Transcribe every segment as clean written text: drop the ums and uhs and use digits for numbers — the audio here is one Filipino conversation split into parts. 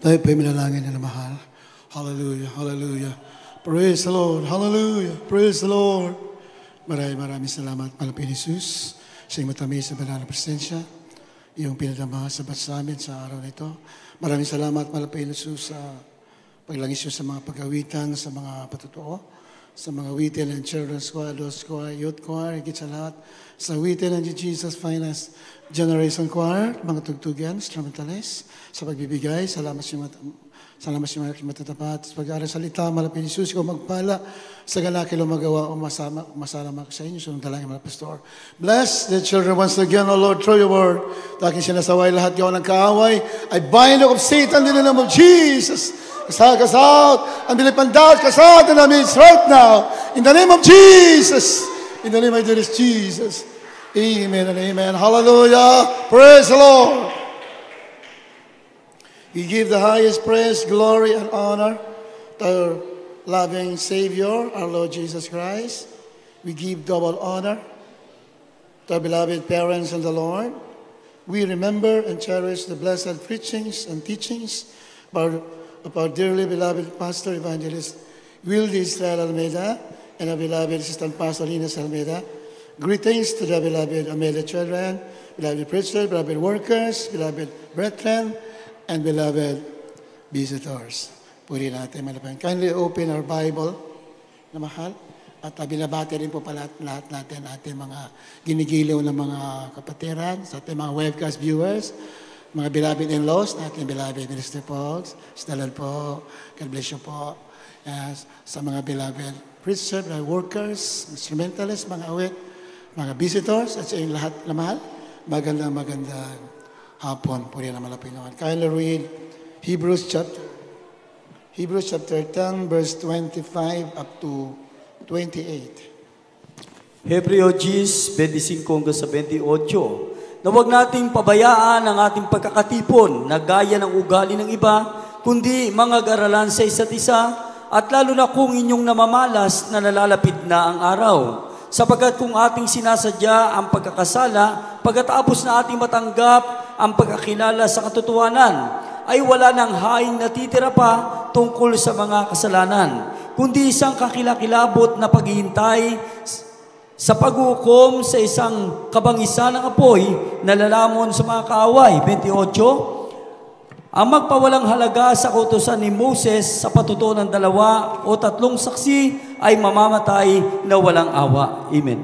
Tayo po'y manalangin na mahal. Hallelujah, hallelujah. Praise the Lord, hallelujah. Praise the Lord. Maraming salamat, Malapit Jesus. Siya'y matamis sa banal na presensya. Iyong pinadama sa sa amin sa araw na ito. Maraming salamat, Malapit Jesus, sa paglangis sa mga pag-awitan, sa mga patutuo, sa mga awitin ng Children's Choir, Adults Choir, Youth Choir, higit sa lahat, sa awitin ng Jesus Finest Generation Choir, mga tugtugan, instrumentalists, sa pagbibigay, salamat sa mga matatapat. Sa pag-aaral salita, Malapit Jesus, ikaw magpala sa ganaki lumagawa o masalamak sa inyo. Sunod dalangin, mga pastor. Bless the children once again, O Lord, through your word. Taking sinasaway lahat gawa ng kaaway. I bind up Satan in the name of Jesus. Cast out, unbelief and doubt, cast out in our midst right now. In the name of Jesus. In the name of Jesus. Amen and amen. Hallelujah. Praise the Lord. We give the highest praise, glory, and honor to our loving Savior, our Lord Jesus Christ. We give double honor to our beloved parents in the Lord. We remember and cherish the blessed preachings and teachings of our dearly beloved Pastor Evangelist Wildy Israel Almeida and our beloved Assistant Pastor Ines Almeida. Greetings to the beloved Almeida children, beloved preachers, beloved workers, beloved brethren, and beloved visitors. Puri natin malapang. Kindly open our Bible na mahal. At binabati rin po pala lahat natin ating mga ginigiliw na mga kapatiran, sa ating mga webcast viewers, mga beloved in-laws, ating beloved Minister Fox, Stalal po, God bless you po. Sa mga beloved preachers, mga workers, instrumentalists, mga awit, mga visitors, at sa inyong lahat na mahal, magandang hapon. Puri na malapit naman. Kindly read Hebrews chapter 10, verse 25 up to 28. Hebreo 10, 25 hanggang sa 28. Na huwag nating pabayaan ang ating pagkakatipon na gaya ng ugali ng iba, kundi mga garalan sa isa't isa, at lalo na kung inyong namamalas na nalalapit na ang araw. Sapagkat kung ating sinasadya ang pagkakasala, pagkatapos na ating matanggap ang pagkakilala sa katotohanan, ay wala nang haing natitira pa tungkol sa mga kasalanan, kundi isang kakilakilabot na paghihintay sa paghukom sa isang kabangisan ng apoy na lalamon sa mga kaaway. 28. Ang magpawalang halaga sa kautusan ni Moses sa patutuo ng 2 o 3 saksi ay mamamatay na walang awa. Amen.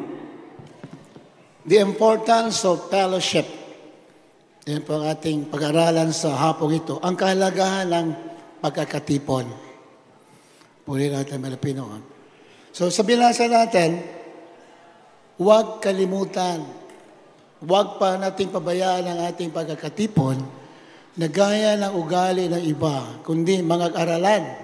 The importance of fellowship. Yan po ang ating pag-aralan sa hapong ito. Ang kahalagahan ng pagkakatipon. Puri natin malapinoon. So sa binasa natin, huwag kalimutan, huwag pa nating pabayaan ang ating pagkakatipon na gaya ng ugali ng iba, kundi mga aralan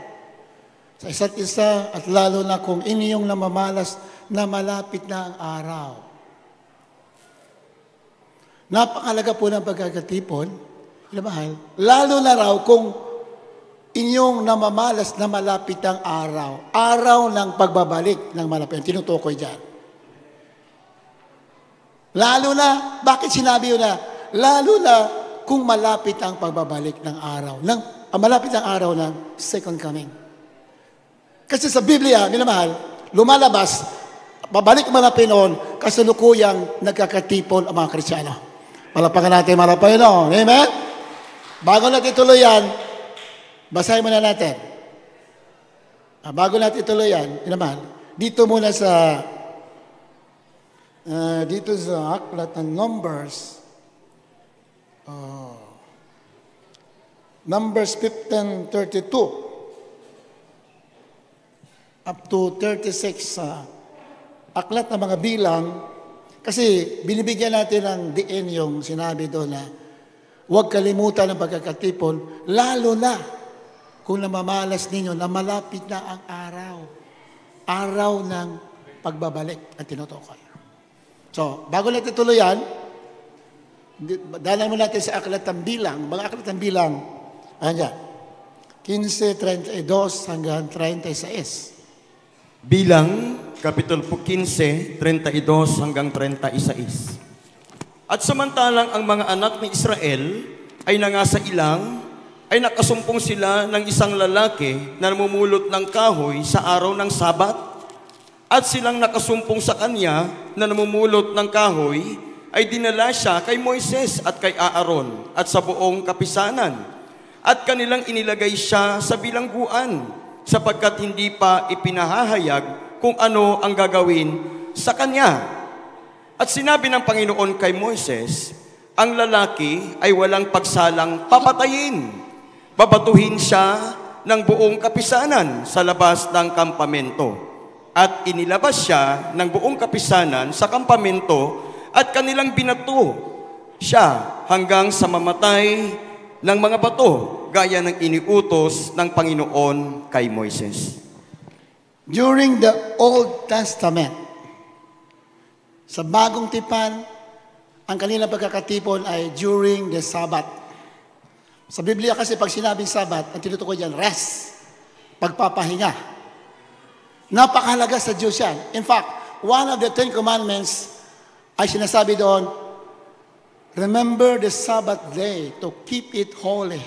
sa isa't isa at lalo na kung inyong namamalas na malapit na ang araw. Napakalaga po ng pagkakatipon, mahal, lalo na raw kung inyong namamalas na malapit ang araw, araw ng pagbabalik ng malapit. Tinutukoy dyan. Lalo na, bakit sinabi yun na? Lalo na kung malapit ang pagbabalik ng araw, malapit ang araw ng second coming. Kasi sa Biblia, minamahal, lumalabas, babalik mga Pinoon, kasalukuyang nagkakatipon ang mga Kristyano. Palapakan natin mga Pinoon. Amen? Bago natin ituloy yan, basahin muna natin. Bago natin ituloy yan, minamahal, dito muna sa aklat ng Numbers, Numbers 15:32 up to 36 aklat ng mga bilang, kasi binibigyan natin ng diin yung sinabi doon na huwag kalimutan ang pagkakatipon, lalo na kung namamalas ninyo na malapit na ang araw ng pagbabalik at tinutukoy. So, bago natin tuloy yan, dalan mo natin sa aklat ng bilang, mga aklat ng bilang, ayan, 15:32 hanggang 36. Bilang, Kapitulo 15, 32 hanggang 36. At samantalang ang mga anak ni Israel ay nangasa ilang, ay nakasumpong sila ng isang lalaki na namumulot ng kahoy sa araw ng Sabat. At silang nakasumpong sa kanya na namumulot ng kahoy ay dinala siya kay Moises at kay Aaron at sa buong kapisanan. At kanilang inilagay siya sa bilangguan sapagkat hindi pa ipinahahayag kung ano ang gagawin sa kanya. At sinabi ng Panginoon kay Moises, ang lalaki ay walang pagsalang papatayin. Babatuhin siya ng buong kapisanan sa labas ng kampamento. At inilabas siya ng buong kapisanan sa kampamento at kanilang binato siya hanggang sa mamatay ng mga bato gaya ng iniutos ng Panginoon kay Moises. During the Old Testament, sa Bagong Tipan, ang kanilang pagkakatipon ay during the Sabbath. Sa Biblia kasi pag sinabing Sabbath, ang tinutukoy dyan, rest, pagpapahinga. Napakahalaga sa Diyos yan. In fact, one of the 10 Commandments ay sinasabi doon, remember the Sabbath day to keep it holy.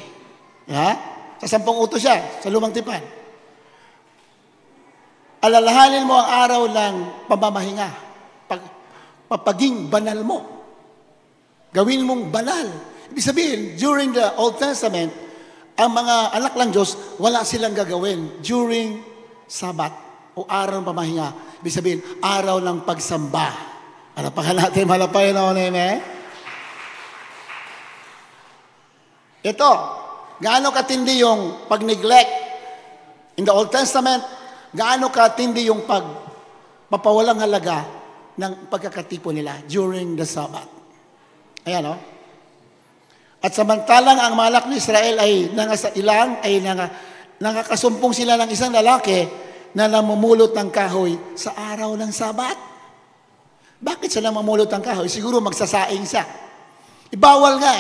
Sa 10 utos siya, sa Lumang Tipan. Alalahanin mo ang araw ng pamamahinga. Papaging banal mo. Gawin mong banal. Ibig sabihin, during the Old Testament, ang mga anak ng Diyos, wala silang gagawin during Sabat o araw ng pamahinga. Ibig sabihin, araw ng pagsamba. Alapakan natin, malapayan ako na yun, Ito, gaano katindi yung pag-neglect in the Old Testament, gaano katindi yung pagpapawalang halaga ng pagkakatipo nila during the Sabbath. Ayan, At samantalang ang mga anak ni Israel ay nakakasumpong sila ng isang lalaki na namumulot ng kahoy sa araw ng Sabat. Bakit siya namumulot ng kahoy? Siguro magsasaing siya. Ibawal nga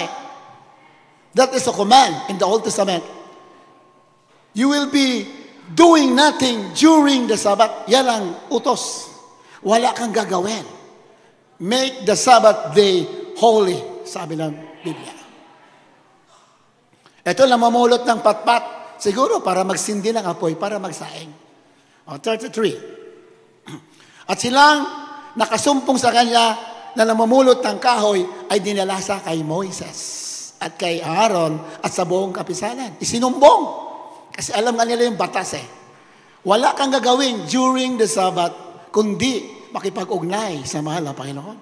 That is a command in the Old Testament. You will be doing nothing during the Sabbath. Yan ang utos. Wala kang gagawin. Make the Sabbath day holy, sabi ng Biblia. Ito namamulot ng patpat, siguro para magsindi ng apoy, para magsaing. 33. At silang nakasumpong sa kanya na namamulot ng kahoy ay dinala sa kay Moises at kay Aaron at sa buong kapisanan. Isinumbong. Kasi alam nga nila yung batas Wala kang gagawin during the Sabbath kundi makipag-ugnay sa mahal na Panginoon.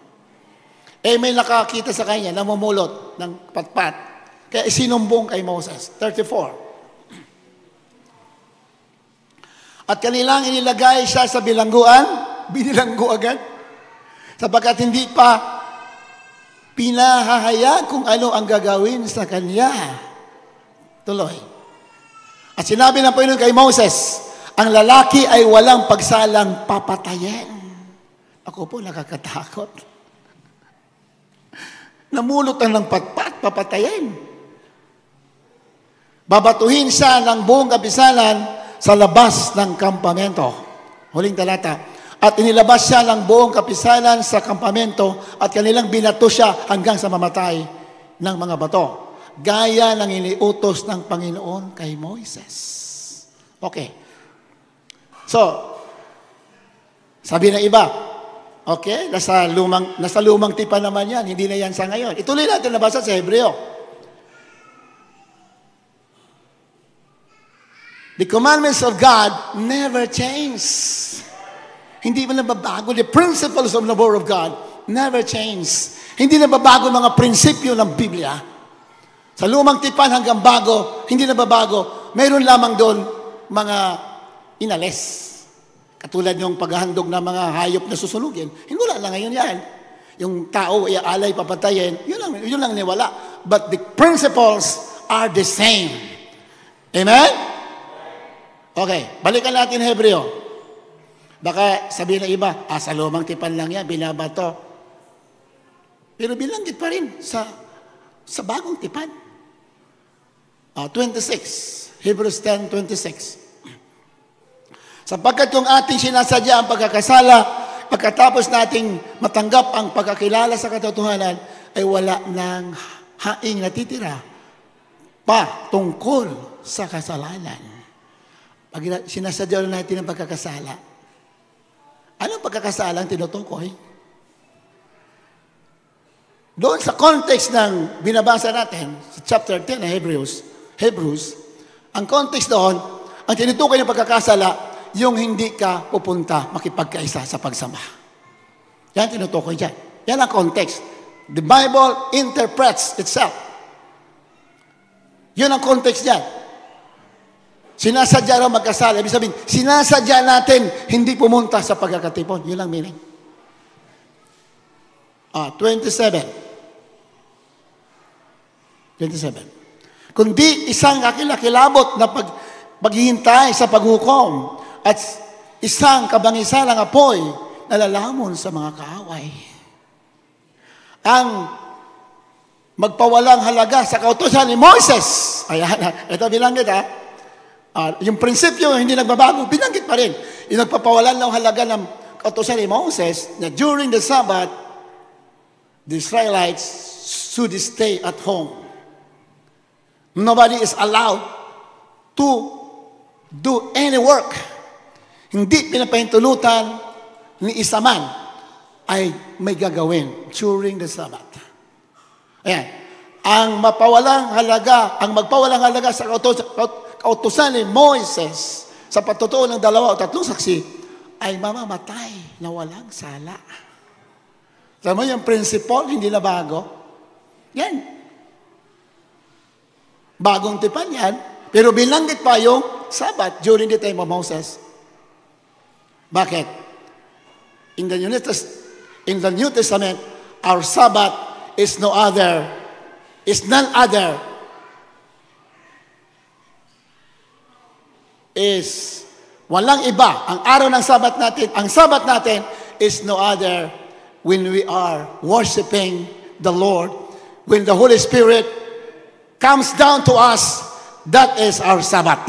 May nakakita sa kanya na mamulot ng patpat. Kaya isinumbong kay Moses. 34. At kanilang inilagay siya sa bilangguan, binilanggo agad, sapagkat hindi pa pinahahayag kung ano ang gagawin sa kanya. Tuloy. At sinabi ng Panginoon kay Moses, ang lalaki ay walang pagsalang papatayin. Ako po nakakatakot. Namulot ng patpat, papatayin. Babatuhin siya ng buong kapisanan sa labas ng kampamento. Huling talata. At inilabas siya ng buong kapisanan sa kampamento at kanilang binato siya hanggang sa mamatay ng mga bato. Gaya ng iniutos ng Panginoon kay Moises. Okay. So, sabi ng iba, okay, nasa lumang tipan naman yan, hindi na yan sa ngayon. Ituloy natin nabasa sa Hebreo. The commandments of God never change. Hindi man nababago. The principles of the Word of God never change. Hindi nababago mga prinsipyo ng Biblia. Sa lumang tipan hanggang bago, hindi nababago. Mayroon lamang doon mga inalis. Katulad yung paghahandog ng mga hayop na susunugin. Hindi wala lang ngayon yan. Yung tao alay papatayin, yun lang niwala. But the principles are the same. Amen? Okay, balikan natin Hebreo. Baka sabihin ng iba, sa lumang tipan lang yan, binabato. Pero binanggit pa rin sa bagong tipan. 26, Hebrews 10:26. Sapagkat kung ating sinasadya ang pagkakasala, pagkatapos nating matanggap ang pagkakilala sa katotohanan, ay wala ng haing natitira pa tungkol sa kasalanan. Pag sinasadya natin ang pagkakasala, anong pagkakasala ang tinutukoy? Doon sa context ng binabasa natin, sa chapter 10 ng Hebrews, ang context doon, ang tinutukoy ng pagkakasala, yung hindi ka pupunta makipagkaisa sa pagsamba. Yan tinutukoy dyan. Yan ang context. The Bible interprets itself. Yun ang context dyan. Sinasadya raw magkasala. Ibig sabihin, sinasadya natin hindi pumunta sa pagkakatipon. Yun ang meaning. 27. Kundi isang kakilakilabot na paghihintay sa paghukom at isang kabangisalang apoy na lalamon sa mga kaaway. Ang magpawalang halaga sa kautusan ni Moses. Ayan, ito binanggit yung prinsipyo hindi nagbabago, binanggit pa rin. Yung nagpapawalan ng halaga ng kautusan ni Moses na during the Sabbath, the Israelites should stay at home. Nobody is allowed to do any work. Hindi pinapahintulutan ni isa man ay may gagawin during the Sabbath. Ayan. Ang magpawalang halaga sa kautusan ni Moises sa patutuo ng 2 o 3 saksi ay mamamatay na walang sala. Alam mo yung principle, hindi na bago? Yan. Bagong tipan yan, pero binanggit pa yung Sabbath during the time of Moses. Bakit? In the New Testament, our Sabbath is none other, is walang iba. Ang araw ng Sabbath natin, ang Sabbath natin is no other when we are worshiping the Lord, when the Holy Spirit comes down to us. That is our Sabbath.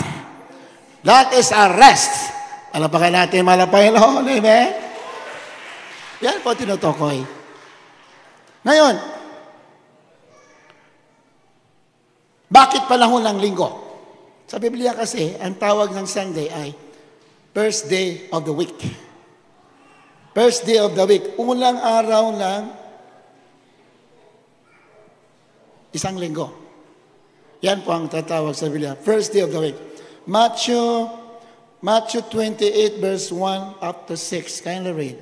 That is our rest. Alapakan natin, malapay Lord. Amen? Yan po tinutukoy. Ngayon, bakit panahon ng linggo? Sa Biblia kasi, ang tawag ng Sunday ay first day of the week. First day of the week. Unang araw ng isang linggo. Yan po ang tatawag sa Biblia. First day of the week. Matthew 28 verse 1 up to 6. Kindly read.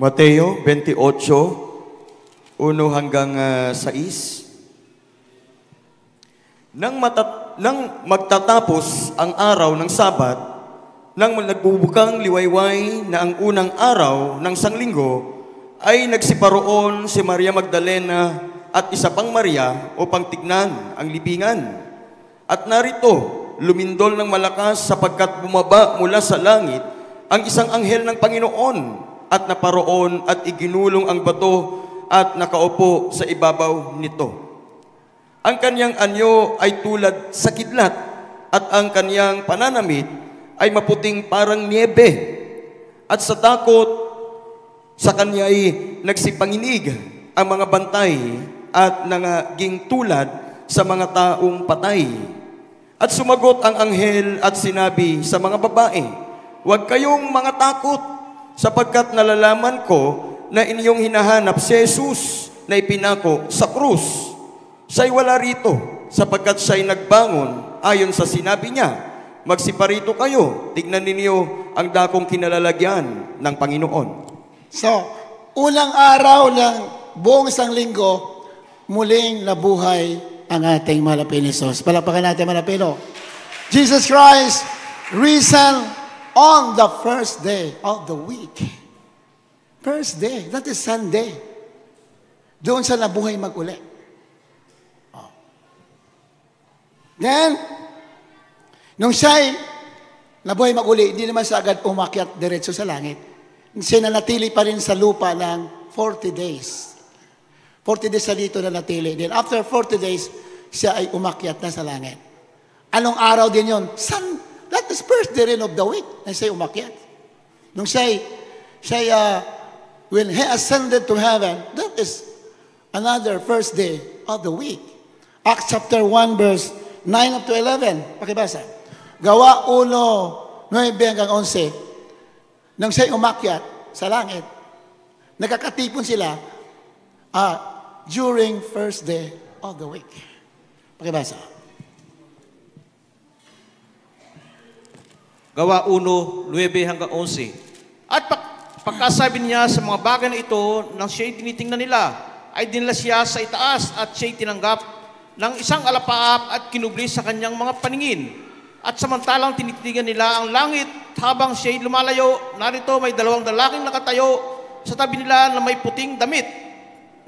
Mateo 28, 1 hanggang 6. Nang magtatapos ang araw ng Sabat, nang nagbubukang liwayway na ang unang araw ng sanglinggo, ay nagsiparoon si Maria Magdalena at isa pang Maria upang tignan ang libingan. At narito, lumindol ng malakas sapagkat bumaba mula sa langit ang isang anghel ng Panginoon at naparoon at iginulong ang bato at nakaupo sa ibabaw nito. Ang kanyang anyo ay tulad sa kidlat at ang kanyang pananamit ay maputing parang niebe. At sa takot sa kanya ay nagsipanginig ang mga bantay at nangaging tulad sa mga taong patay. At sumagot ang anghel at sinabi sa mga babae, "Huwag kayong mga takot, sapagkat nalalaman ko na inyong hinahanap si Jesus na ipinako sa krus. Siya'y wala rito, sapagkat siya'y nagbangon ayon sa sinabi niya. Magsiparito kayo, tignan ninyo ang dakong kinalalagyan ng Panginoon." So, unang araw ng buong isang linggo, muling nabuhay ang ating mahal na Panginoon. Palapakan natin mahal na Panginoon. Jesus Christ risen on the first day of the week. First day, that is Sunday. Doon sa nabuhay mag-uli. Then, nung siya'y nabuhay mag-uli, hindi naman siya agad umakyat diretso sa langit. Siya nanatili pa rin sa lupa ng 40 days. 40 days sa dito nanatili. Then after 40 days, siya ay umakyat na sa langit. Anong araw din yun? That is first day rin of the week na siya umakyat. Nung siya'y when He ascended to heaven, that is another first day of the week. Acts chapter 1 verse 9 up to 11. Pakibasa. Gawa 1, 9 hanggang 11. Nang siya'y umakyat sa langit, nagkakatipon sila during first day of the week. Pakibasa. Gawa 1, 9 hanggang 11. At pagkasabi niya sa mga bagay na ito, nang siya'y tinitingnan nila, ay dinala siya sa itaas at siya'y tinanggap ng isang alapaap at kinubli sa kanyang mga paningin. At samantalang tinitigan nila ang langit habang siya'y lumalayo, narito may 2 lalaking nakatayo sa tabi nila na may puting damit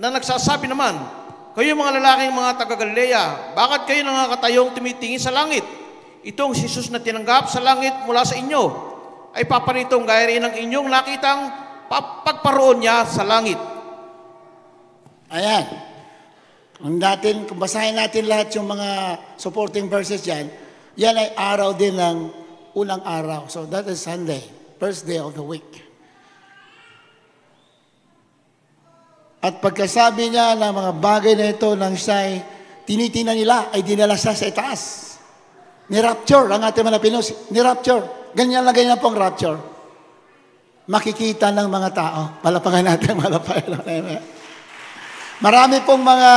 na nagsasabi naman, kayo mga lalaking mga taga-Galilea, bakit kayo nakatayong tumitingin sa langit? Itong si Jesus na tinanggap sa langit mula sa inyo ay paparitong gaya rin ng inyong nakitang pagparoon niya sa langit. Ayan. Kung basahin natin lahat yung mga supporting verses dyan, yan ay araw din ng unang araw. So that is Sunday, first day of the week. At pagkasabi niya ng mga bagay na ito nang siya'y tinitingnan nila, ay dinala siya sa itaas. Ni-rapture, ang ating mga Pinos, ni-rapture. Ganyan pong rapture. Makikita ng mga tao. Palapakan natin, palapakan. Marami pong mga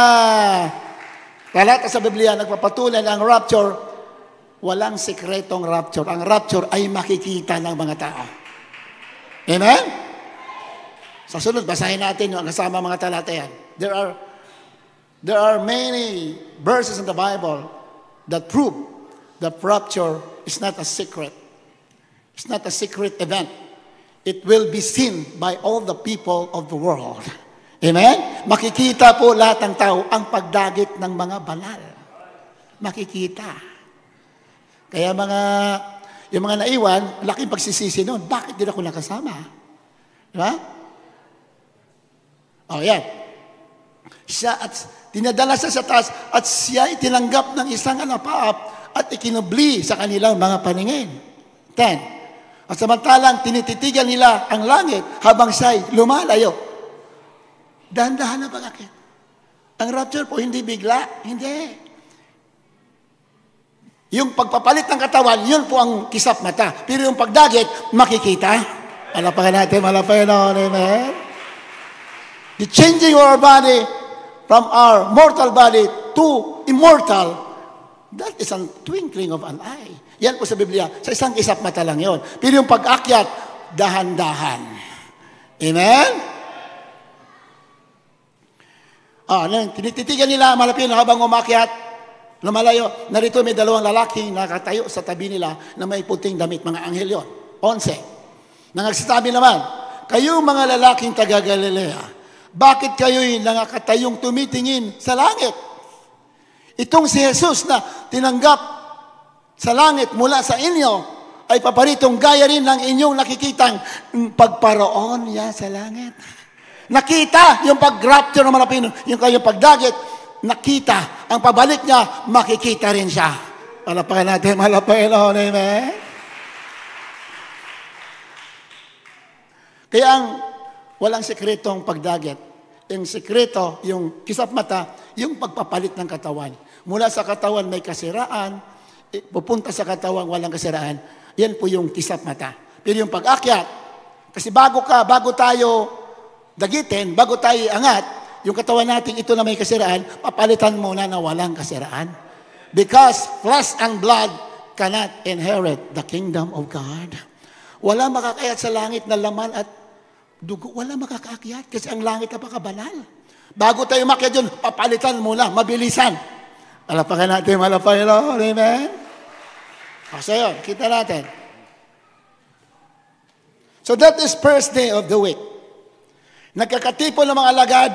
talata sa Biblia nagpapatunay na ang rapture, walang sikretong rapture. Ang rapture ay makikita ng mga tao. Amen? Sa sunod, basahin natin yung kasama mga talata yan. There are many verses in the Bible that prove that rapture is not a secret. It's not a secret event. It will be seen by all the people of the world. Amen? Makikita po lahat ng tao ang pagdagit ng mga banal. Makikita. Kaya yung mga naiwan, laking pagsisisi noon. Bakit din ako nakasama? Diba? O, yan. Dinadala siya sa taas at siya ay tinanggap ng isang alapaap at ikinubli sa kanilang mga paningin. 10. At samantalang tinititigan nila ang langit habang siya'y lumalayo. Dahan-dahan na pag-akit. Ang rapture po, hindi bigla. Hindi. Yung pagpapalit ng katawan, yun po ang kisap mata. Pero yung pagdagit, makikita. Malapakan natin, malapakan natin. Amen? The changing of our body from our mortal body to immortal, that is a twinkling of an eye. Yan po sa Biblia. Sa isang kisap mata lang yun. Pero yung pag-akyat, dahan-dahan. Amen? Tinititigan nila malapit habang umakyat, lumalayo. Narito may 2 lalaking nakatayo sa tabi nila na may puting damit. Mga anghel yun. 11. Nangagsasabi naman, kayo mga lalaking taga-Galilea, bakit kayo'y nakatayong tumitingin sa langit? Itong si Jesus na tinanggap sa langit mula sa inyo ay paparitong gaya rin ng inyong nakikitang pagparoon niya sa langit. Nakita yung pag-rapture ng mga Pino, yung kanyang pagdagit, nakita. Ang pabalik niya, makikita rin siya. Malapakan natin, malapakan. Amen? Kaya walang sekretong pagdagit. Yung sekreto, yung kisap mata, yung pagpapalit ng katawan. Mula sa katawan may kasiraan, pupunta sa katawan walang kasiraan. Yan po yung kisap mata. Pero yung pag-akyat, kasi bago tayo dagitin, bago tayo angat, yung katawan natin ito na may kasiraan, papalitan muna na walang kasiraan. Because flesh and blood cannot inherit the kingdom of God. Wala makakayat sa langit na laman at dugo. Wala makakaakyat kasi ang langit napakabanal. Bago tayo makyat yun, papalitan muna, mabilisan. Malapakan natin, malapakan. Amen? So yun, kita natin. So that is first day of the week. Nagkakatipon ng mga alagad.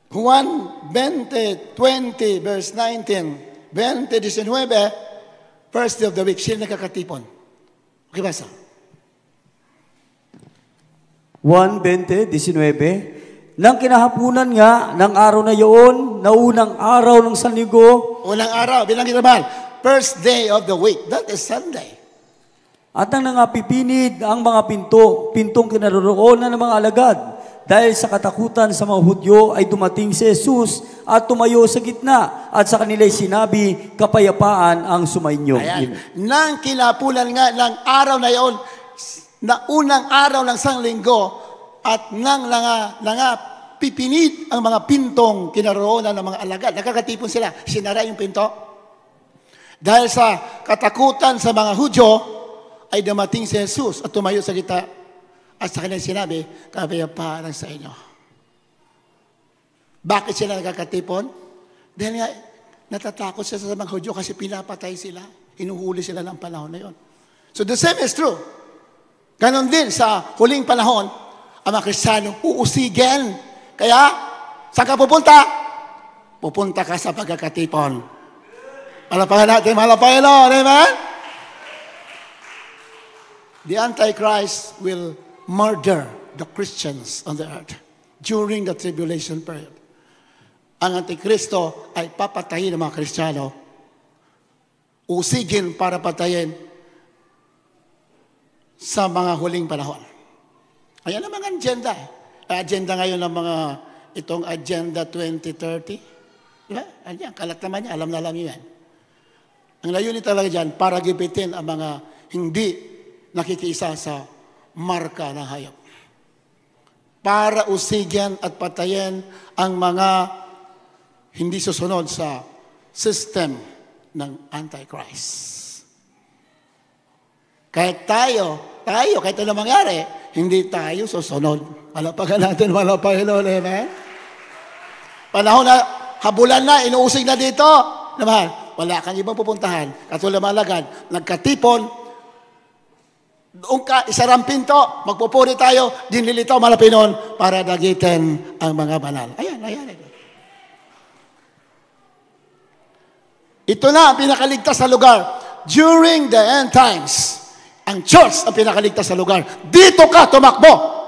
Juan 20:20 verse 19. 20:19, first day of the week, sila nagkakatipon. Okay, basa. 1:20:19. Nang kinahapunan nga ng araw na yun, na unang araw ng sanlinggo. Unang araw, bilang naman, first day of the week. That is Sunday. At nang nangapipinid ang mga pintong kinaroroonan ng mga alagad, dahil sa katakutan sa mga Hudyo ay dumating si Jesus at tumayo sa gitna at sa kanila'y sinabi, kapayapaan ang sumainyo. Ayan. Nang kinapulan nga ng araw na iyon, na unang araw ng sanglinggo, at nang pipinid ang mga pintong kinaroonan ng mga alagad. Nakakatipon sila, sinara yung pinto. Dahil sa katakutan sa mga Hudyo, ay dumating si Jesus at tumayo sa gitna at sa kanyang sinabi, kapayapaan sa inyo. Bakit sila nakakatipon? Dahil nga, natatakot sila sa mga Hudyo kasi pinapatay sila. Hinuhuli sila ng panahon na yon. So the same is true. Ganon din sa huling panahon, ang mga Kristiyano uusigin. Kaya, saan ka pupunta? Pupunta ka sa pagkakatipon. Malapahan natin, malapahan, Lord. Amen? The Antichrist will murder the Christians on the earth during the tribulation period. Ang Antikristo ay papatayin ng mga Kristiyano, usigin para patayin sa mga huling panahon. Ayan ang mga agenda. Agenda ngayon ng mga itong Agenda 2030. Diba? Ayan, kalat naman niya. Alam na lang yan. Ang layunin talaga dyan, para gipitin ang mga hindi nakikiisa sa marka ng hayop. Para usigyan at patayin ang mga hindi susunod sa system ng Antichrist. Kahit tayo, kahit ano mangyari, hindi tayo susunod. Malapagan natin, malapagan Lord, amen? Panahon na, habulan na, inuusig na dito. Naman, wala kang ibang pupuntahan. Katulad ng malagad, nagkatipon, doon ka, isarang pinto, magpupuri tayo, dinilitaw malapinon para dagitin ang mga banal. Ayan. Ito na ang pinakaligtas sa lugar. During the end times, ang church ang pinakaligtas sa lugar. Dito ka tumakbo.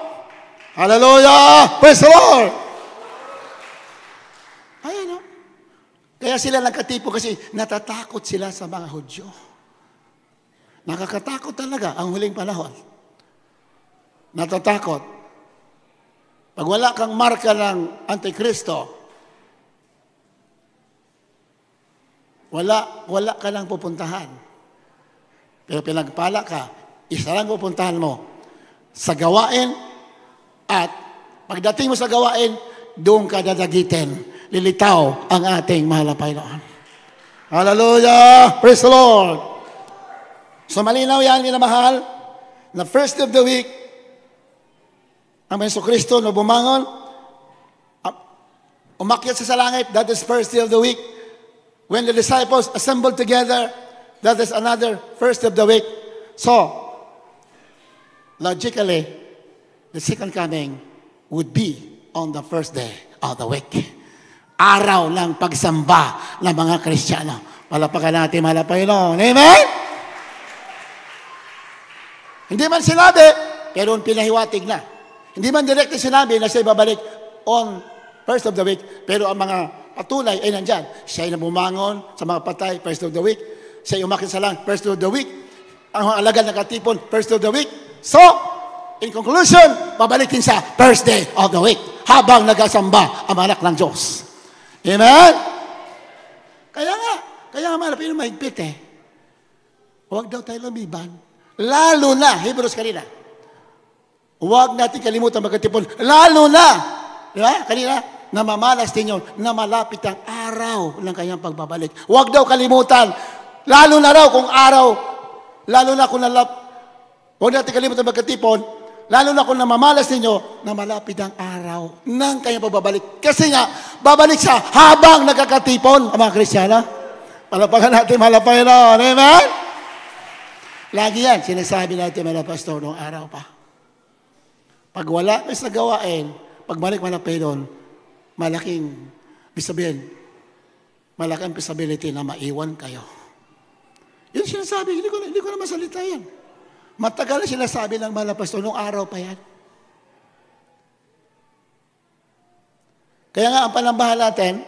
Hallelujah! Praise the Lord! Ayan, no? Kaya sila nagkatipo kasi natatakot sila sa mga Hudyo. Nakakatakot talaga ang huling panahon. Natatakot. Pag wala kang marka ng Antikristo, wala ka lang pupuntahan. Pero pinagpala ka, isa lang pupuntahan mo sa gawain at pagdating mo sa gawain, doon ka dadagitin. Lilitaw ang ating mahal na Panginoon. Hallelujah! Praise the Lord! So malinaw yan, minamahal, na first of the week, ang Jesucristo na bumangon, umakyat sa langit, that is first day of the week. When the disciples assembled together, that is another first of the week. So, logically, the second coming would be on the first day of the week. Araw ng pagsamba ng mga Kristiyano. Palapakan natin, mahal na Panginoon. Amen? Hindi man sinabi, pero pinahiwatig na. Hindi man directly sinabi na siya babalik on first of the week, pero ang mga patunay ay nandyan. Siya ay nabumangon sa mga patay, first of the week. Siya ay umakit sa lang, first of the week. Ang mga alagad nakatipon, first of the week. So, in conclusion, babalikin sa first day of the week habang nagasamba ang anak ng Diyos. Amen? Kaya nga malapit na mahigpit eh. Huwag daw tayo lumiban. Lalo na, Hebrews kanina. Huwag natin kalimutan magkatipon. Lalo na, di ba? Kanina, namamalas ninyo na malapit ang araw ng kanyang pagbabalik. Huwag daw kalimutan. Lalo na raw kung araw, huwag natin kalimutan magkatipon, lalo na kung namamalas ninyo na malapit ang araw ng kanyang pagbabalik. Kasi nga, babalik siya habang nagkakatipon ang mga Kristiyano. Palapakan natin, Panginoon. Amen? Lagi yan, sinasabi natin mga pastor noong araw pa. Pag wala kayo sa gawain, pagbalik man ang Panginoon, malaking possibility na maiwan kayo. Yun sinasabi, hindi ko na masalita yan. Matagal na sinasabi ng mga pastor noong araw pa yan. Kaya nga, ang panambahan natin,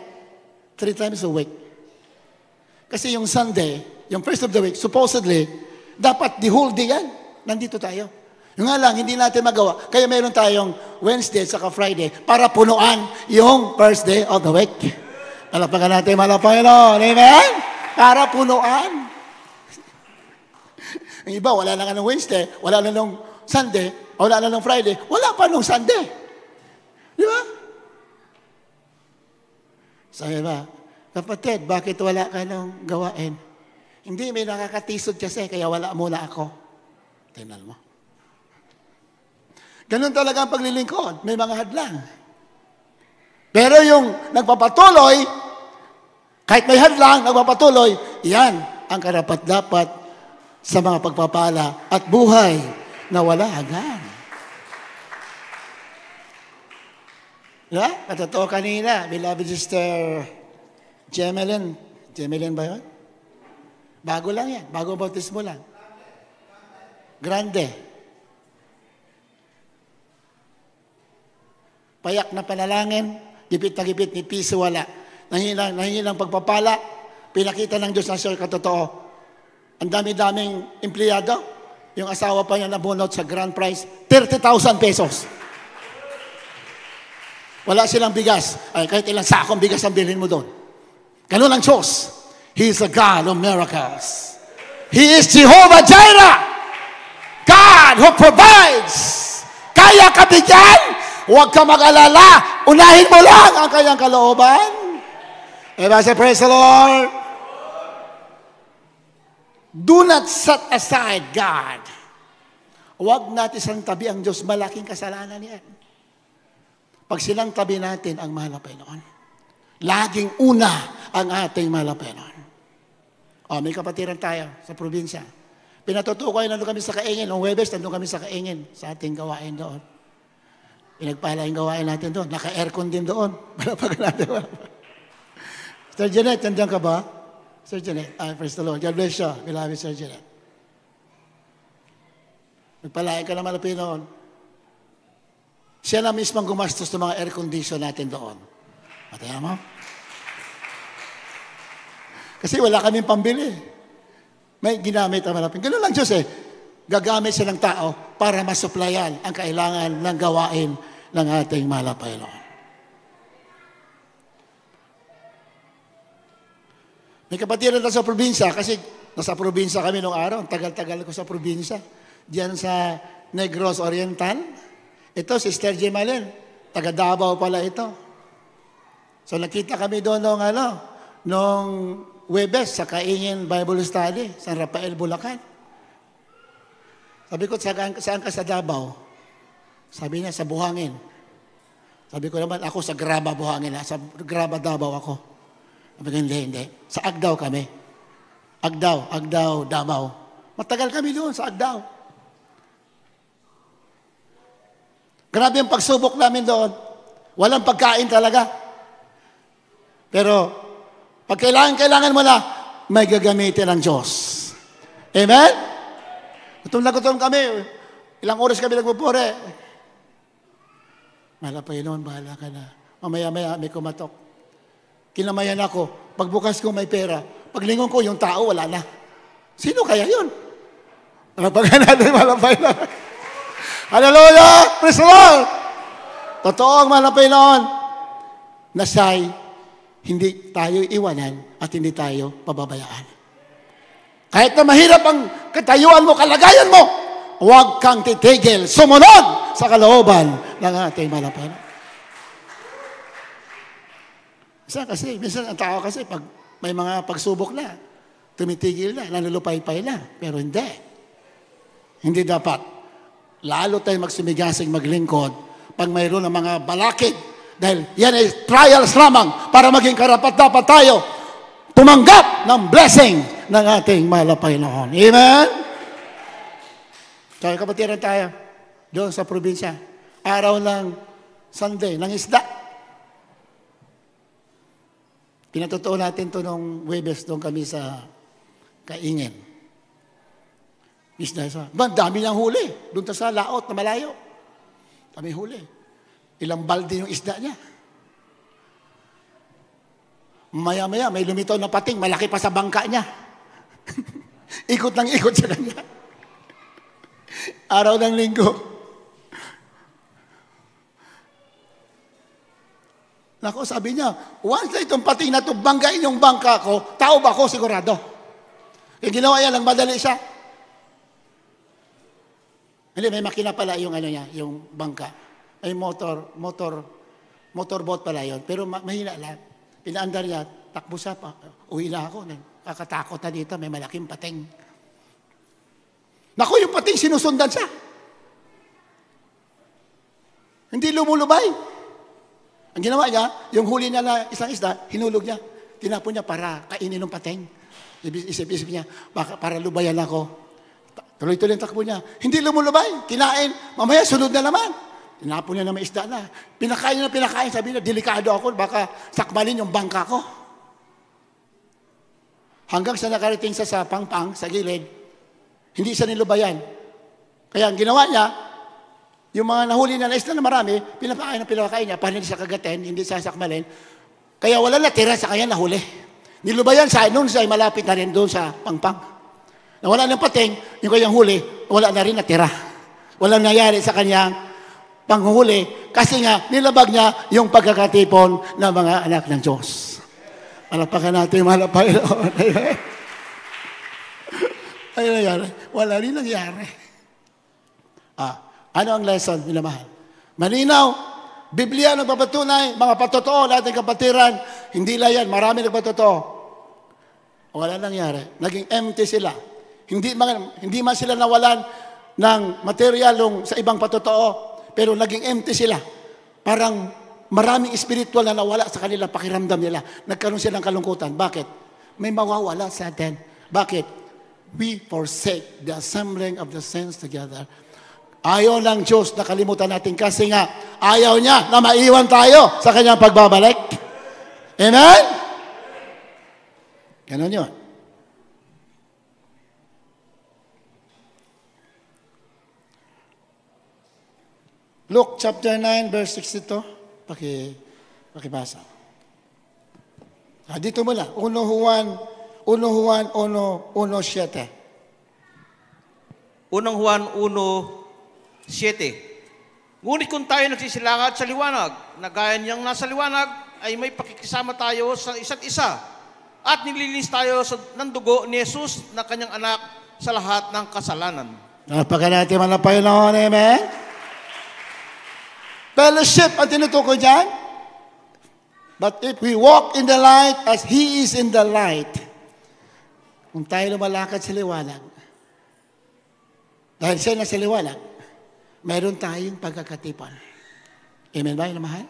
3 times a week. Kasi yung Sunday, yung first of the week, supposedly, Dapat the whole day yan. Nandito tayo. Yung nga lang, hindi natin magawa. Kaya meron tayong Wednesday at saka Friday para punuan yung first day of the week. Malapagan natin, Panginoon. Amen? Para punuan. Ang iba, wala na nga ng Wednesday, wala na ng Sunday, wala na ng Friday, wala pa nung Sunday. Di ba? Sabi ba, kapatid, bakit wala ka nang gawain? Hindi, may nakakatisod kasi, kaya wala muna ako. Tingnan mo. Ganun talaga ang paglilingkod. May mga hadlang. Pero yung nagpapatuloy, kahit may hadlang, nagpapatuloy, yan ang karapat-dapat sa mga pagpapala at buhay na wala hanggan. Yeah? Katotoo kanina, beloved sister Jemelyn. Jemelyn ba yun? Bago lang yan. Bago bautismo lang. Grande. Payak na panalangin, gipit na gipit, ni piso wala. Nahingi ng pagpapala, pinakita ng Diyos na siya katotoo. Ang dami-daming empleyado, yung asawa pa niya nabunot sa grand prize, 30,000 pesos. Wala silang bigas. Ay, kahit ilang sakong bigas ang bilhin mo doon. Ganun ang Diyos. He is a God of miracles. He is Jehovah Jireh. God who provides. Kaya ka bigyan? Huwag ka mag-alala. Unahin mo lang ang kanyang kalooban. Everybody say, praise the Lord. Do not set aside God. Huwag natin santabi ang Diyos. Malaking kasalanan yan. Pag sinantabi natin ang mahal na Panginoon, laging una ang ating mahal na Panginoon. May kapatiran tayo sa probinsya. Pinatutukoy, nandun kami sa Kaingin. Noong Huwebes, nandun kami sa Kaingin sa ating gawain doon. Pinagpala yung gawain natin doon. Naka-aircon din doon. Malapagan natin. Sir Janet, nandiyan ka ba? Sir Janet, praise the Lord. God bless you. Beloved Sir Janet. Nagpalain ka naman na Pinoon. Siya na mismong gumastos ng mga air condition natin doon. Matayan mo? Kasi wala kaming pambili. May ginamit ang malapin. Ganun lang Diyos eh. Gagamit siya ng tao para masuplayan ang kailangan ng gawain ng ating mahal na Panginoon. May kapatiran na sa probinsya kasi nasa probinsya kami nung araw. Tagal-tagal ko sa probinsya. Diyan sa Negros Oriental. Ito, Sister Jemalyn. Taga Davao pala ito. So nakita kami doon nung Huwebes sa Kaingin Bible Study, San Rafael, Bulacan. Sabi ko, saan ka sa Davao? Sabi niya, sa Buhangin. Sabi ko naman, ako sa Graba, Buhangin. Sa Graba, Davao ako. Sabi ko, hindi. Sa Agdao kami. Agdao, Davao. Matagal kami doon sa Agdao. Grabe ang pagsubok namin doon. Walang pagkain talaga. Pero, pag kailangan mo na, may gagamitin ng Diyos. Amen? Gutom na gutom kami. Ilang oras kami nagpupure. Mahal na Panginoon, bahala ka na. Mamaya-maya may kumatok. Kinamayan ako. Pagbukas ko may pera. Paglingon ko, yung tao wala na. Sino kaya yun? Napaghan natin, mahal na Panginoon. Hallelujah! Praise the Lord! Totoo ang mahal na Panginoon na siya'y hindi tayo iwanan at hindi tayo pababayaan. Kahit na mahirap ang katayuan mo, kalagayan mo, huwag kang titigil, sumunod sa kalooban ng ating mahal na Panginoon. Minsan ang tao kasi pag may mga pagsubok na, tumitigil na, nanulupay-pay na, pero hindi. Hindi dapat. Lalo tayo magsumigasig, maglingkod, pag mayroon ng mga balakid, dahil yan ay trials lamang para maging karapat-dapat tayo tumanggap ng blessing ng ating mahal na Panginoon. Amen? Kaya kapatiran tayo doon sa probinsya. Araw ng Sunday, ng isda. Pinatotoo natin to nung Huwebes doon kami sa Kaingin. Isda sa. Dami niyang huli. Doon sa laot na malayo. Dami huli. Ilang balde yung isda niya. Maya-maya, may lumitaw na pating, malaki pa sa bangka niya. Ikot ng ikot sa kanya. Araw ng linggo. Nako, sabi niya, once na itong pating na ito, banggain yung bangka ko, tao ba ako sigurado? Yung ginawa niya lang, madali siya. Hindi, may makina pala yung ano niya, yung bangka. May motorboat pala yun. Pero mahina lang. Pinaandar niya, takbo siya pa. Uwi na ako. Kakatakot na dito, may malaking pating. Naku, yung pating sinusundan siya. Hindi lumulubay. Ang ginawa niya, yung huli niya na isang isda, hinulog niya. Tinapon niya para kainin ng pating. Isip-isip niya, para lubayan ako. Tuloy-tuloy ang takbo niya. Hindi lumulubay. Kinain. Mamaya, sunod na naman. Tinapon niya na may isda na. Pinakain na pinakain. Sabi niya, delikado ako. Baka sakmalin yung bangka ko. Hanggang sa nakarating sa pangpang, sa gilid, hindi siya nilubayan. Kaya ang ginawa niya, yung mga nahuli na isda na marami, pinapakain niya para hindi siya kagatin, hindi siya sakmalin. Kaya wala natira sa kanya nahuli. Nilubayan siya, noon siya ay malapit na rin doon sa pangpang. Nawala ng pating, yung kanyang huli, wala na rin natira. Walang nangyari sa kanyang panghuli kasi nga nilabag niya yung pagkakatipon ng mga anak ng Diyos. Malapakan natin yung mahal na Panginoon. Ano nangyari? Wala rin nangyari. Ano ang lesson, minamahal? Malinaw, Biblia nagpapatunay, mga patotoo, lahat ng kapatiran, hindi lang yan, marami nagpatotoo. Wala nangyari. Naging empty sila. Hindi man sila nawalan ng materyalong sa ibang patotoo, pero naging empty sila. Parang maraming spiritual na nawala sa kanila, pakiramdam nila. Nagkaroon silang kalungkutan. Bakit? May mawawala sa atin. Bakit? We forsake the assembling of the saints together. Ayaw ng Diyos na kalimutan natin kasi nga ayaw niya na maiwan tayo sa kanyang pagbabalik. Amen? Ganon yun. Luke chapter 9 verse 62. Pakibasa. Dito mula. 1 Juan 1:7. Unang Juan 1:7. Ngunit kung tayo nagsisilangat sa liwanag, na gaya niyang nasa liwanag, ay may pakikisama tayo sa isa't isa. At nililinis tayo ng dugo ni Jesus na kanyang anak sa lahat ng kasalanan. Napaka natin man ang Panginoon. Amen? Fellowship ang tinutukoy dyan. But if we walk in the light as He is in the light, kung tayo lumalakad sa liwanag, dahil siya na sa liwanag, mayroon tayong pagkakatipan. Amen ba, yun mahal?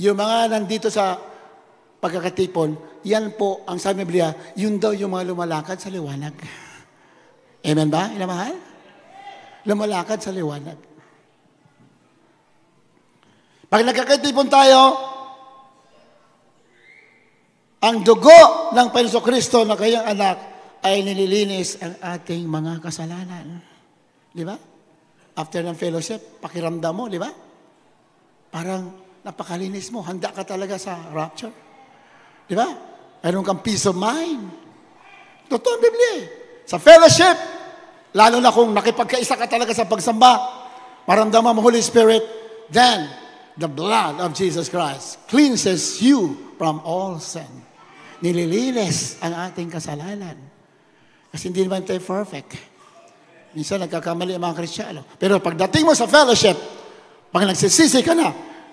Yung mga nandito sa pagkakatipon, yan po, ang sabi ng Biblia, yun daw yung mga lumalakad sa liwanag. Amen ba, yun mahal? Lumalakad sa liwanag. Pag nagkakatipon tayo, ang dugo ng Panginoon Kristo na kanyang anak ay nililinis ang ating mga kasalanan. Di ba? After ng fellowship, pakiramdam mo, di ba? Parang napakalinis mo. Handa ka talaga sa rapture. Di ba? Mayroon kang peace of mind. Totoo ang Biblia. Sa fellowship, lalo na kung nakipagkaisa ka talaga sa pagsamba, maramdaman mo Holy Spirit, then the blood of Jesus Christ cleanses you from all sin. Nililinis ang ating kasalanan. Kasi hindi naman tayo perfect. Minsan nagkakamali ang mga Kristiyano. Pero pagdating mo sa fellowship, pag nagsisisi ka na,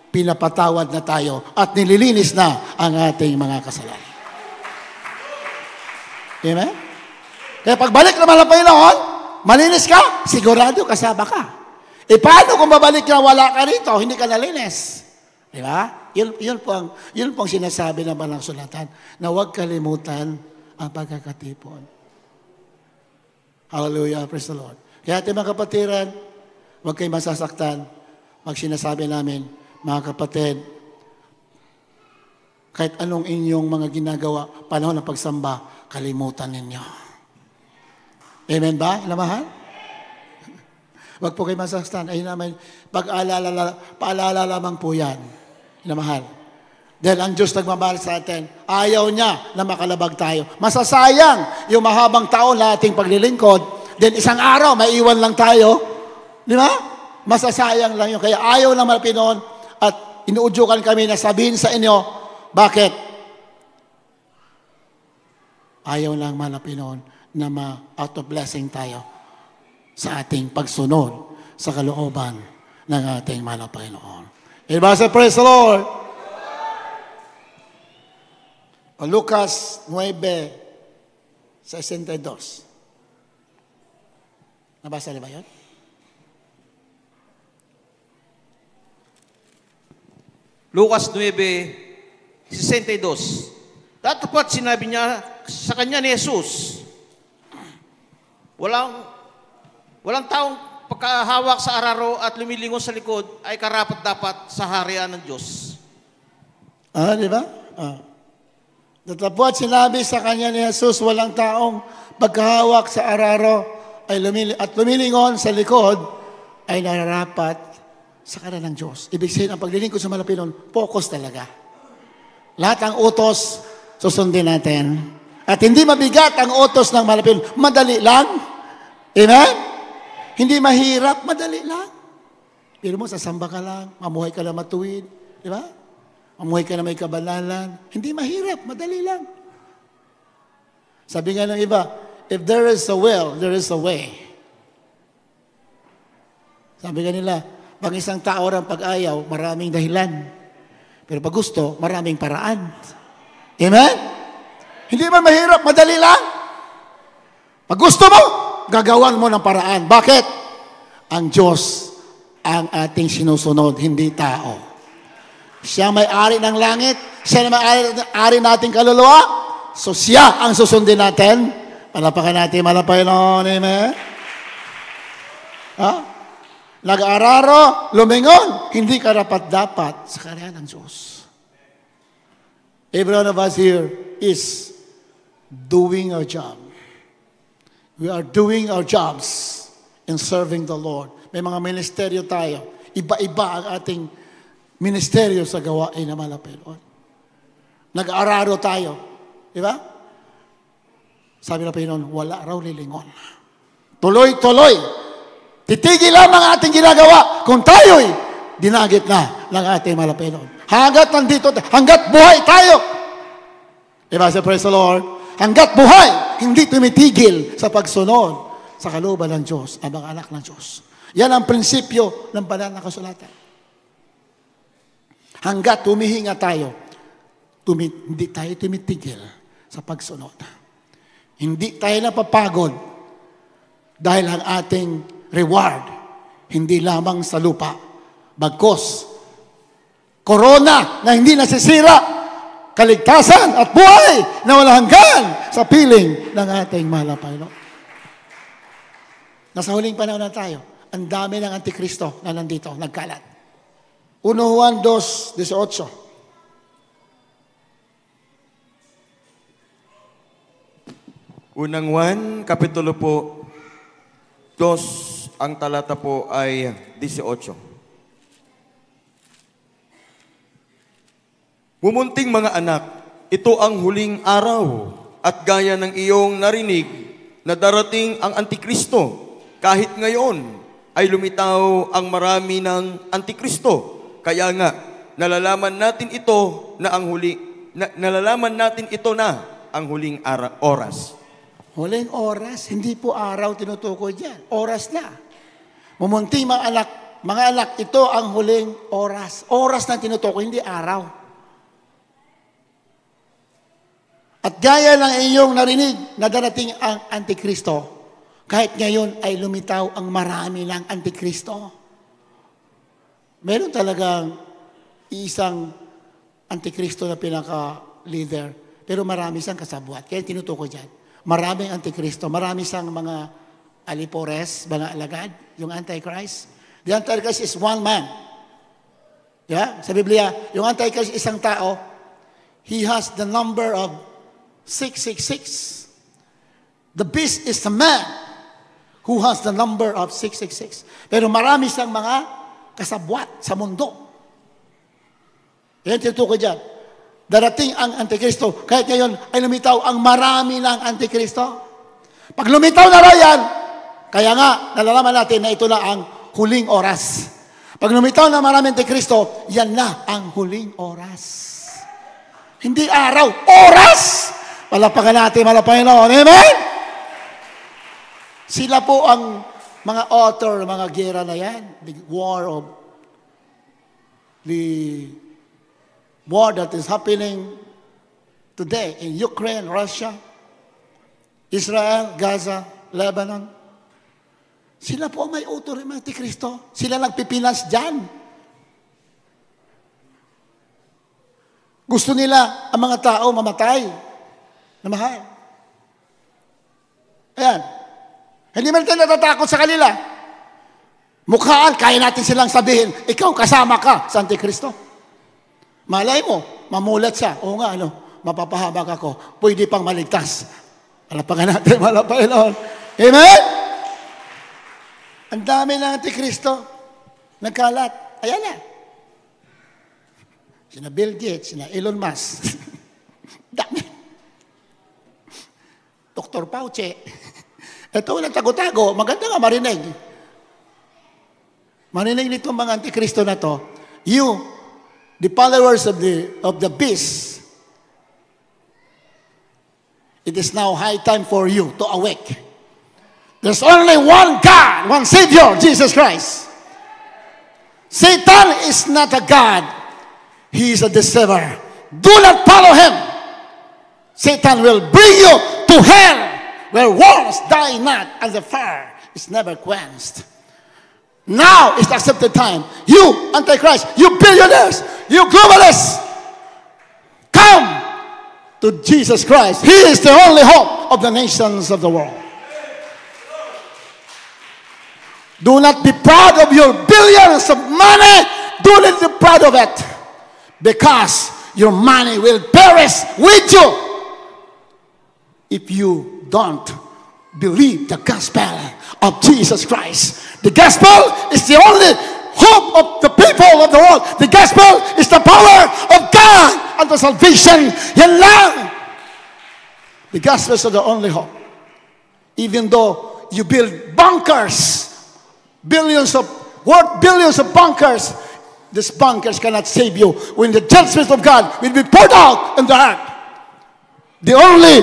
pinapatawad na tayo at nililinis na ang ating mga kasalanan. Amen? Kaya pagbalik naman ng Panginoon, malinis ka, sigurado kasama ka. E paano kung babalik na wala ka rito, hindi ka nalinis? Di ba? Yun po ang sinasabi ng Banal Sulatan, na huwag kalimutan ang pagkakatipon. Hallelujah, praise the Lord. Kaya ating mga kapatiran, huwag kayong masasaktan. Pag sinasabi namin, mga kapatid, kahit anong inyong mga ginagawa, panahon ng pagsamba, kalimutan ninyo. Amen ba? Inamahal? Huwag po kayong masasaktan. Ayun naman, paalala lamang po yan. Inamahal. Dahil ang Diyos nagmamahal sa atin, ayaw niya na makalabag tayo. Masasayang yung mahabang taon na ating paglilingkod, then isang araw, maiwan lang tayo. Di ba? Masasayang lang yun. Kaya ayaw ng mga Pinoon at inuudyukan kami na sabihin sa inyo, bakit? Ayaw lang mga Pinoon na ma-out of blessing tayo sa ating pagsunod sa kalooban ng ating mga Pinoon. Diba sa praise the Lord? O Lucas 9:62. Nabasa niyo ba yun? Lucas 9:62. Tatapat sinabi niya sa kanya ni Jesus, walang taong pagkahawak sa araro at lumilingon sa likod ay karapat-dapat sa harian ng Diyos. Di ba? Datapwat sinabi sa kanya ni Jesus, walang taong pagkahawak sa araro at lumilingon sa likod ay nararapat sa kanan ng Diyos. Ibig sabihin, ang paglilingkod sa Malapinon, focus talaga. Lahat ang utos, susundin natin. At hindi mabigat ang utos ng Malapinon. Madali lang. Amen? Hindi mahirap, madali lang. Pero mo, sasamba ka lang, mamuhay ka lang matuwid. Di ba? Mamuhay ka na may kabanalan. Hindi mahirap, madali lang. Sabi nga ng iba, if there is a will, there is a way. Sabi nga nila, pag isang tao rin pag-ayaw, maraming dahilan. Pero pag gusto, maraming paraan. Amen? Hindi man mahirap, madali lang. Pag gusto mo, gagawan mo ng paraan. Bakit? Ang Diyos ang ating sinusunod, hindi tao. Siya may-ari ng langit, siya may-ari nating kaluluwa, so siya ang susundin natin. Palapakan natin, malapay noon, amen? Nag-araro, lumingon, hindi karapat-dapat sa karyan ng Diyos. Every one of us here is doing our job. We are doing our jobs in serving the Lord. May mga ministeryo tayo. Iba-iba ang ating ministeryo sa gawain na Malapinon. Nag-araro tayo. Di ba? Sabi na Panginoon, wala raw lilingon. Tuloy-tuloy. Titigil lang ang ating ginagawa kung tayo'y dinagit na ng ating Malapinon. Hanggat nandito, hanggat buhay tayo. Di ba? Say, praise the Lord. Hanggat buhay, hindi tumitigil sa pagsunod sa kalooban ng Diyos, ang mga anak ng Diyos. Yan ang prinsipyo ng banal na kasulatan. Hanggat humihinga tayo, hindi tayo tumitigil sa pagsunod. Hindi tayo napapagod dahil ang ating reward, hindi lamang sa lupa, bagkos, korona na hindi nasisira, kaligtasan at buhay na walang hanggan sa piling ng ating mahal na Panginoon. Nasa huling panahon na tayo, ang dami ng Antikristo na nandito, nagkalat. 1 Juan 2:18. Unang Juan, kapitulo po 2, ang talata po ay 18. Mumunting mga anak, ito ang huling araw at gaya ng iyong narinig na darating ang Antikristo. Kahit ngayon ay lumitaw ang marami ng Antikristo. Kaya nga, nalalaman natin ito na ang huling oras. Huling oras, hindi po araw tinutukoy diyan. Oras na. Mumunting mga anak, ito ang huling oras. Oras na tinutukoy, hindi araw. At gaya ng iyong narinig na darating ang Antikristo, kahit ngayon ay lumitaw ang marami ng Antikristo. Meron talagang isang Antikristo na pinaka-leader, pero marami siyang kasabwat. Kaya tinutukoy dyan. Maraming Antikristo, marami siyang mga alipores, mga alagad, yung Antichrist. The Antichrist is one man. Yeah? Sa Biblia, yung Antichrist isang tao, he has the number of 666. The beast is the man who has the number of 666. Pero marami siyang mga kasabwat sa mundo. Yan tinutukoy dyan. darating ang Antikristo. Kahit ngayon ay lumitaw ang marami ng Antikristo. Pag lumitaw na raw yan, kaya nga, nalalaman natin na ito na ang huling oras. Pag lumitaw na marami Antikristo, yan na ang huling oras. Hindi araw, oras! Palapakan natin, Panginoon. Amen? Sila po ang mga author, mga gera na yan. The war that is happening today in Ukraine, Russia, Israel, Gaza, Lebanon. Sila po ang may author ng Antikristo. Sila nagpipinas dyan. Gusto nila ang mga tao mamatay na mahal. Ayan. Hindi man tayo natatakot sa kanila. Mukhaan, kaya natin silang sabihin, ikaw kasama ka sa Antikristo. Malay mo, mamulat siya. Oo nga, mapapahabag ako. Pwede pang maligtas. Palapakan natin, Panginoon. Amen? Ang dami ng Antikristo. Nagkalat. Ayan na. Sina Bill Gates, sina Elon Musk. Dami. Dr. Fauci. Ito walang tago-tago. Maganda nga marinig. Marinig nitong mga Antikristo na to. You, the followers of the beast, it is now high time for you to awake. There's only one God, one Savior, Jesus Christ. Satan is not a God. He is a deceiver. Do not follow him. Satan will bring you to hell, where worms die not, and the fire is never quenched. Now is the accepted time. You, Antichrist, you billionaires, you globalists, come to Jesus Christ. He is the only hope of the nations of the world. Do not be proud of your billions of money. Do not be proud of it, because your money will perish with you if you don't believe the gospel of Jesus Christ. The gospel is the only hope of the people of the world. The gospel is the power of God and the salvation. Yan lang. The gospel is the only hope. Even though you build bunkers, billions of bunkers, these bunkers cannot save you when the judgment of God will be poured out in the earth. The only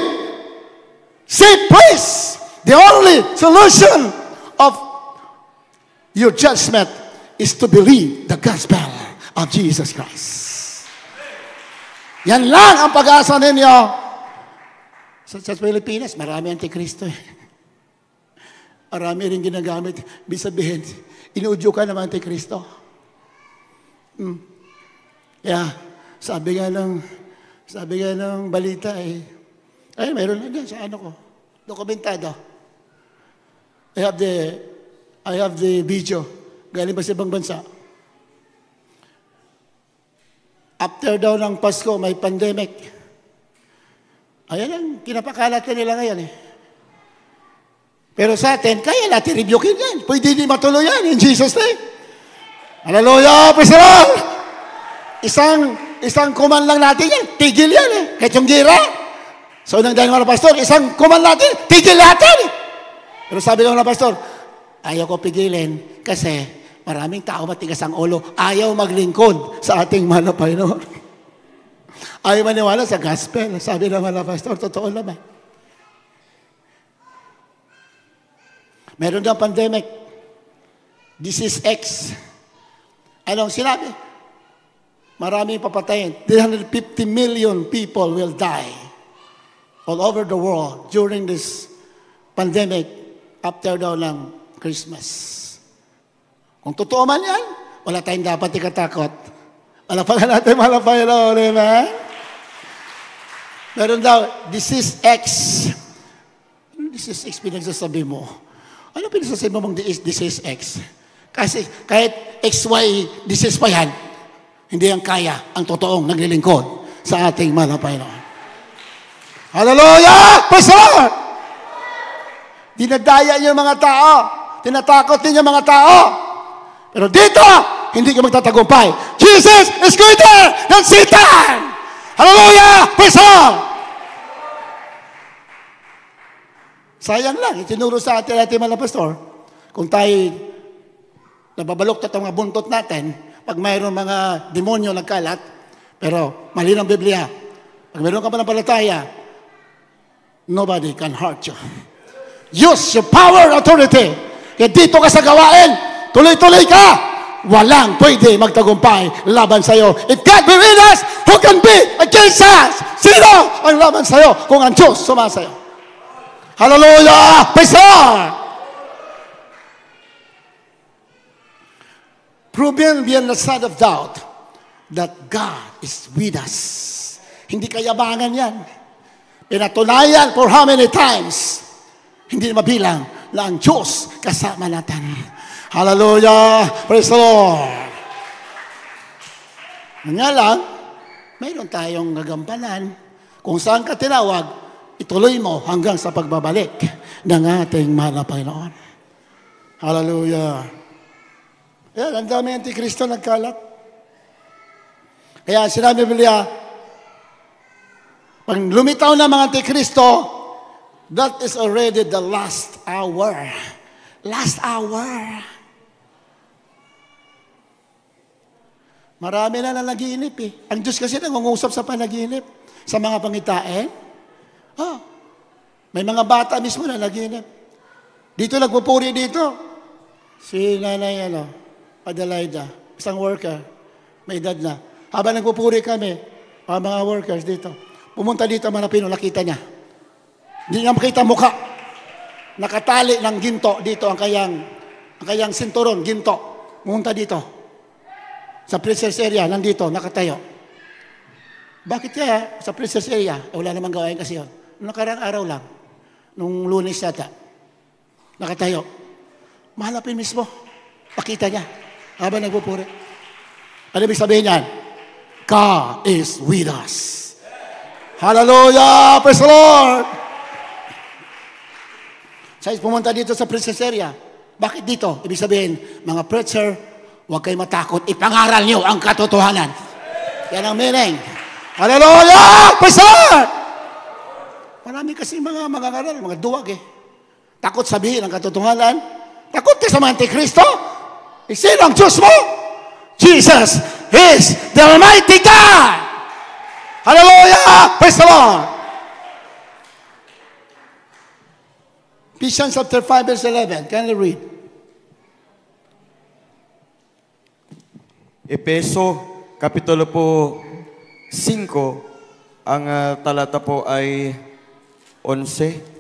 safe place, the only solution of your judgment is to believe the gospel of Jesus Christ. Yan lang ang pag-asa ninyo. Sa Pilipinas, marami Antikristo eh. Marami rin ginagamit. Ibig sabihin, inuudyo ka naman Antikristo. Yeah, sabi nga ng balita eh. Ay, mayroon na dyan sa ko. Dokumentado. I have the video. Galing ba sa ibang bansa? After daw ng Pasko, may pandemic. Ayan ang kinapakalat nila ngayon eh. Pero sa atin, kaya natin rebukin yan. Pwede din matuloy yan in Jesus' name. Hallelujah! Praise the Lord! Isang kuman lang natin yan. Tigil yan eh. Kahit yung gira. So, nang dahil mga pastor, isang kuman natin, tigil natin. Pero sabi ng mga pastor, ayaw ko pigilin kasi maraming tao matigas ang ulo. Ayaw maglingkod sa ating mahal na Panginoon. Ayaw maniwala sa gospel. Sabi ng mga pastor, totoo naman. Meron daw pandemic. Disease X. Anong sinabi? Maraming papatayin. 350 million people will die all over the world during this pandemic after daw ng Christmas. Kung totoo man yan, wala tayong dapat ikatakot. Wala pa natin malapay na ulit, ha? Meron daw, Disease X. Ano Disease X pinagsasabi mo? Ano pinagsasabi mo mong Disease X? Kasi kahit XY disease pa yan, hindi yan kaya ang totoong naglilingkod sa ating malapay na. Hallelujah! Praise the Lord! Dinadaya niyo mga tao. Tinatakot niyo mga tao. Pero dito, hindi ka magtatagumpay. Jesus is greater than Satan! Hallelujah! Praise the Lord! Sayang lang, itinuro sa atin mga pastor, kung tayo nababalok na mga buntot natin, pag mayroong mga demonyo nagkalat, pero mali ng Biblia, pag mayroon ka panampalataya, nobody can hurt you. Use your power and authority. Kaya dito ka sa gawain, tuloy-tuloy ka. Walang pwede magtagumpay laban sa'yo. If God be with us, who can be against us? Sino ang laban sa'yo kung ang Diyos sumasayo? Hallelujah! Praise the Lord! Proven beyond the shadow of doubt that God is with us. Hindi kayabangan yan. Pinatunayan for how many times? Hindi mabilang na ang Diyos kasama natin. Hallelujah! Praise the Lord! Nga lang, mayroon tayong gagampanan. Kung saan ka tinawag, ituloy mo hanggang sa pagbabalik ng ating mahal na Panginoon. Hallelujah! Yan, ang dami antikristo nagkalat. Kaya sinabi Biblia, pag lumitaw na mga antikristo, that is already the last hour. Last hour. Marami na nanaginip eh. Ang Diyos kasi nangungusap sa panaginip. Sa mga pangitain. May mga bata mismo na naginip. Dito nagpupuri dito. Si Nanay Adelaida, isang worker, may edad na. Habang nagpupuri kami, mga workers dito, pumunta dito mga Pino, nakita niya. Hindi niya makita mukha. Nakatali ng ginto dito ang kayang sinturon, ginto. Pumunta dito. Sa princess area, nandito, nakatayo. Bakit kaya sa princess area? Wala namang gawain kasi yun. Nakarang araw lang, nung Lunes yata, nakatayo. Mahalapin mismo. Pakita niya. Habang nagpupuri. Ano ibig sabihin niyan? God is with us. Hallelujah! Praise the Lord! Sayang pumunta dito sa princess area. Bakit dito? Ibig sabihin, mga preacher, huwag kayo matakot. Ipangaral niyo ang katotohanan. Yan ang meaning. Hallelujah! Praise the Lord! Marami kasi mga ngaral, mga duwag eh. Takot sabihin ang katotohanan. Takot ka sa mga antikristo. Sino ang Diyos mo? Jesus is the Almighty God. Hallelujah! Praise the Lord! Ephesians chapter 5 verse 11. Can you read? Epeso, kapitulo po 5, ang talata po ay 11.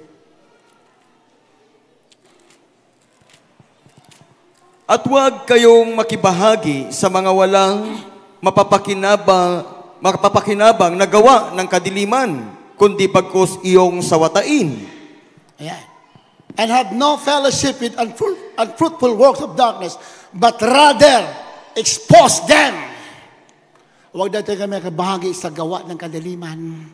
At huwag kayong makibahagi sa mga walang mapapakinabang na gawa ng kadiliman, kundi pagkus iyong sawatain. Ayan. And have no fellowship with unfruitful works of darkness, but rather expose them. Huwag na tayo makibahagi sa gawa ng kadiliman.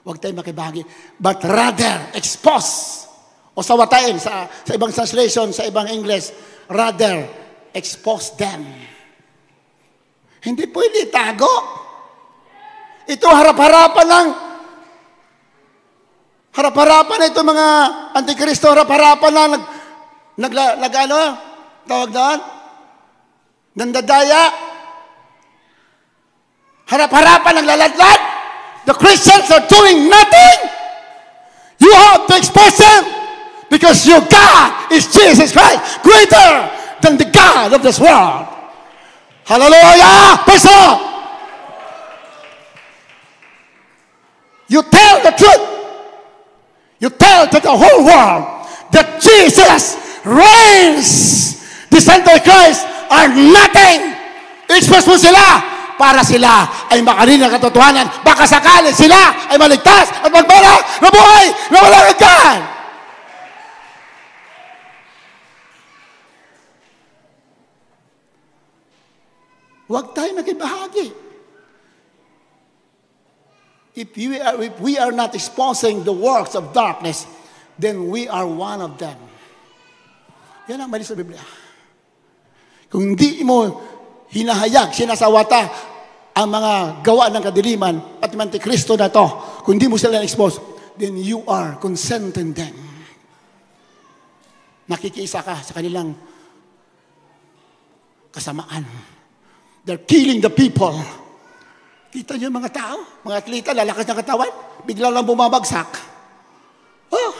Huwag tayo makibahagi. But rather expose. O sawatain sa ibang translation, sa ibang English, rather expose them. Hindi pwede itago. Ito harap-harapan na ito mga antikristo, harap-harapan na tawag doon? Nandadaya. Harap-harapan naglaladlad. The Christians are doing nothing. You have to expose them because your God is Jesus Christ, greater than the God of this world. Hallelujah! Praise the Lord! You tell the truth. You tell to the whole world that Jesus reigns. These Antichrist are nothing. Expose mo sila para sila ay makarinig ng katotohanan. Baka sakali sila ay maligtas at magbara na buhay na walang hanggan. Huwag tayo makibahagi. If we are not exposing the works of darkness, then we are one of them. Yan ang mali sa Biblia. Kung hindi mo hinahayag, sinasawata ang mga gawa ng kadiliman, pati man Kristo na to, kung hindi mo sila expose, then you are consenting them. Nakikiisa ka sa kanilang kasamaan. They're killing the people. Kita niyo yung mga tao, mga atleta, lalakas ng katawan, bigla lang bumabagsak. Oh,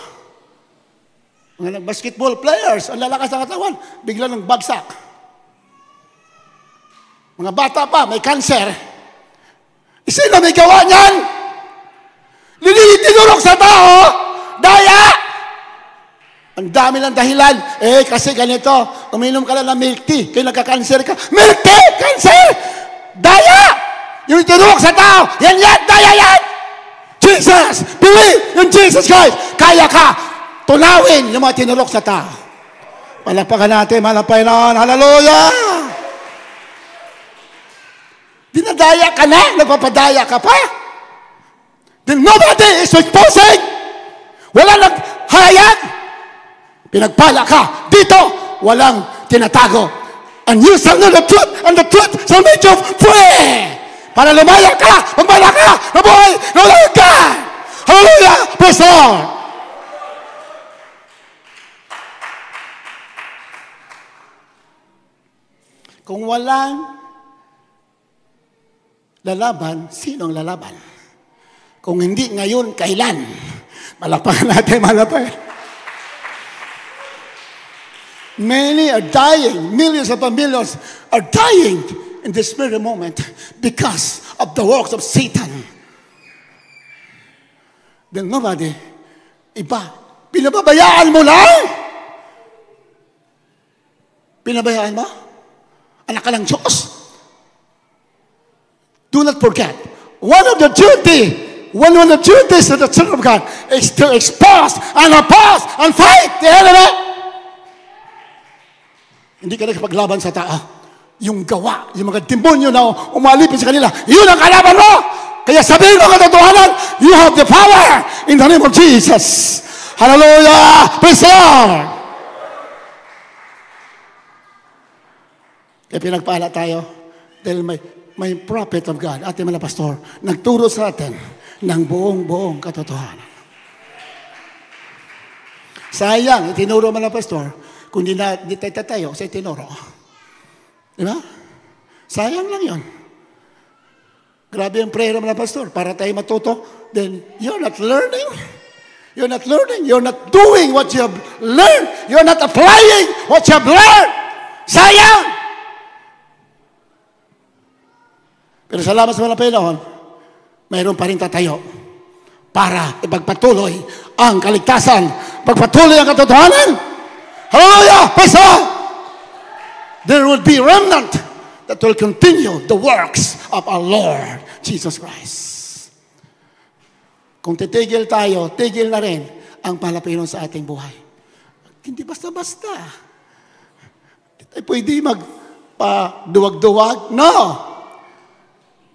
mga basketball players, ang lalakas ng katawan, bigla lang bagsak. Mga bata pa, may cancer. Sino may gawa niyan? Tinurok sa tao, daya. Ang dami ng dahilan. Kasi ganito, uminom ka lang ng milk tea, kaya nagka-cancer ka. Milk tea! Cancer! Daya! Yung tinurok sa tao, yan, daya yan! Jesus! Believe in Jesus Christ! Kaya ka tunawin yung mga tinurok sa tao. Palakpakan natin, malapayan. Hallelujah! Dinadaya ka na, nagpapadaya ka pa. Then nobody is exposing. Wala naghayag. Pinagpala ka. Dito, walang tinatago. And you shall know the truth, and the truth shall make you free. Para lumaya ka, magmala ka, nabuhay, nawala ka. Hallelujah! Praise the Lord! Kung walang lalaban, sinong lalaban? Kung hindi ngayon, kailan? Malakpakan natin, malapay. Many are dying. Millions upon millions are dying in this very moment because of the works of Satan. Then nobody, iba, pinababayaan mo lang? Pinabayaan mo? Anak ka ng Diyos. Do not forget, one of the duties of the children of God is to expose and oppose and fight the enemy. Hindi ka nakapaglaban sa tao. Yung gawa, yung mga demonyo na umalipin sa kanila, yun ang kalaban mo. Kaya sabihin mo katotohanan, you have the power in the name of Jesus. Hallelujah! Praise the Lord! Kaya pinagpala tayo dahil may prophet of God, ating mga pastor, nagturo sa atin ng buong katotohanan. Sayang, itinuro mga pastor, kung di tayo sa itinuro. Di ba? Sayang lang yon. Grabe ang prayer mga pastor, para tayo matuto, then you're not learning. You're not learning. You're not doing what you have learned. You're not applying what you have learned. Sayang! Pero salamat sa mga Panginoon, mayroon pa rin tatayo para ipagpatuloy ang kaligtasan, pagpatuloy ang katotohanan. Hallelujah! Praise God! There will be remnant that will continue the works of our Lord Jesus Christ. Kung titigil tayo, tigil na rin ang palapinon sa ating buhay. Hindi basta-basta. Hindi tayo pwede magpa-duwag-duwag. No!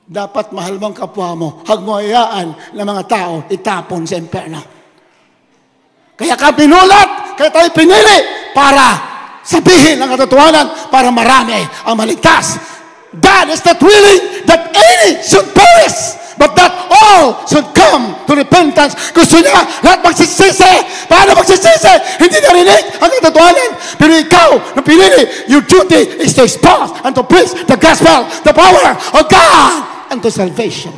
Dapat mahal mong kapwa mo. Huwag mo hayaan ng mga tao itapon sa impyerno. Kaya ka pinulat, kaya tayo pinili para sabihin ang katotohanan para marami ang maligtas. God is not willing that any should perish, but that all should come to repentance. Gusto niya lahat magsisisi. Paano magsisisi? Hindi narinig ang katotohanan. Pero ikaw na pinili, your duty is to expose and to preach the gospel, the power of God unto salvation.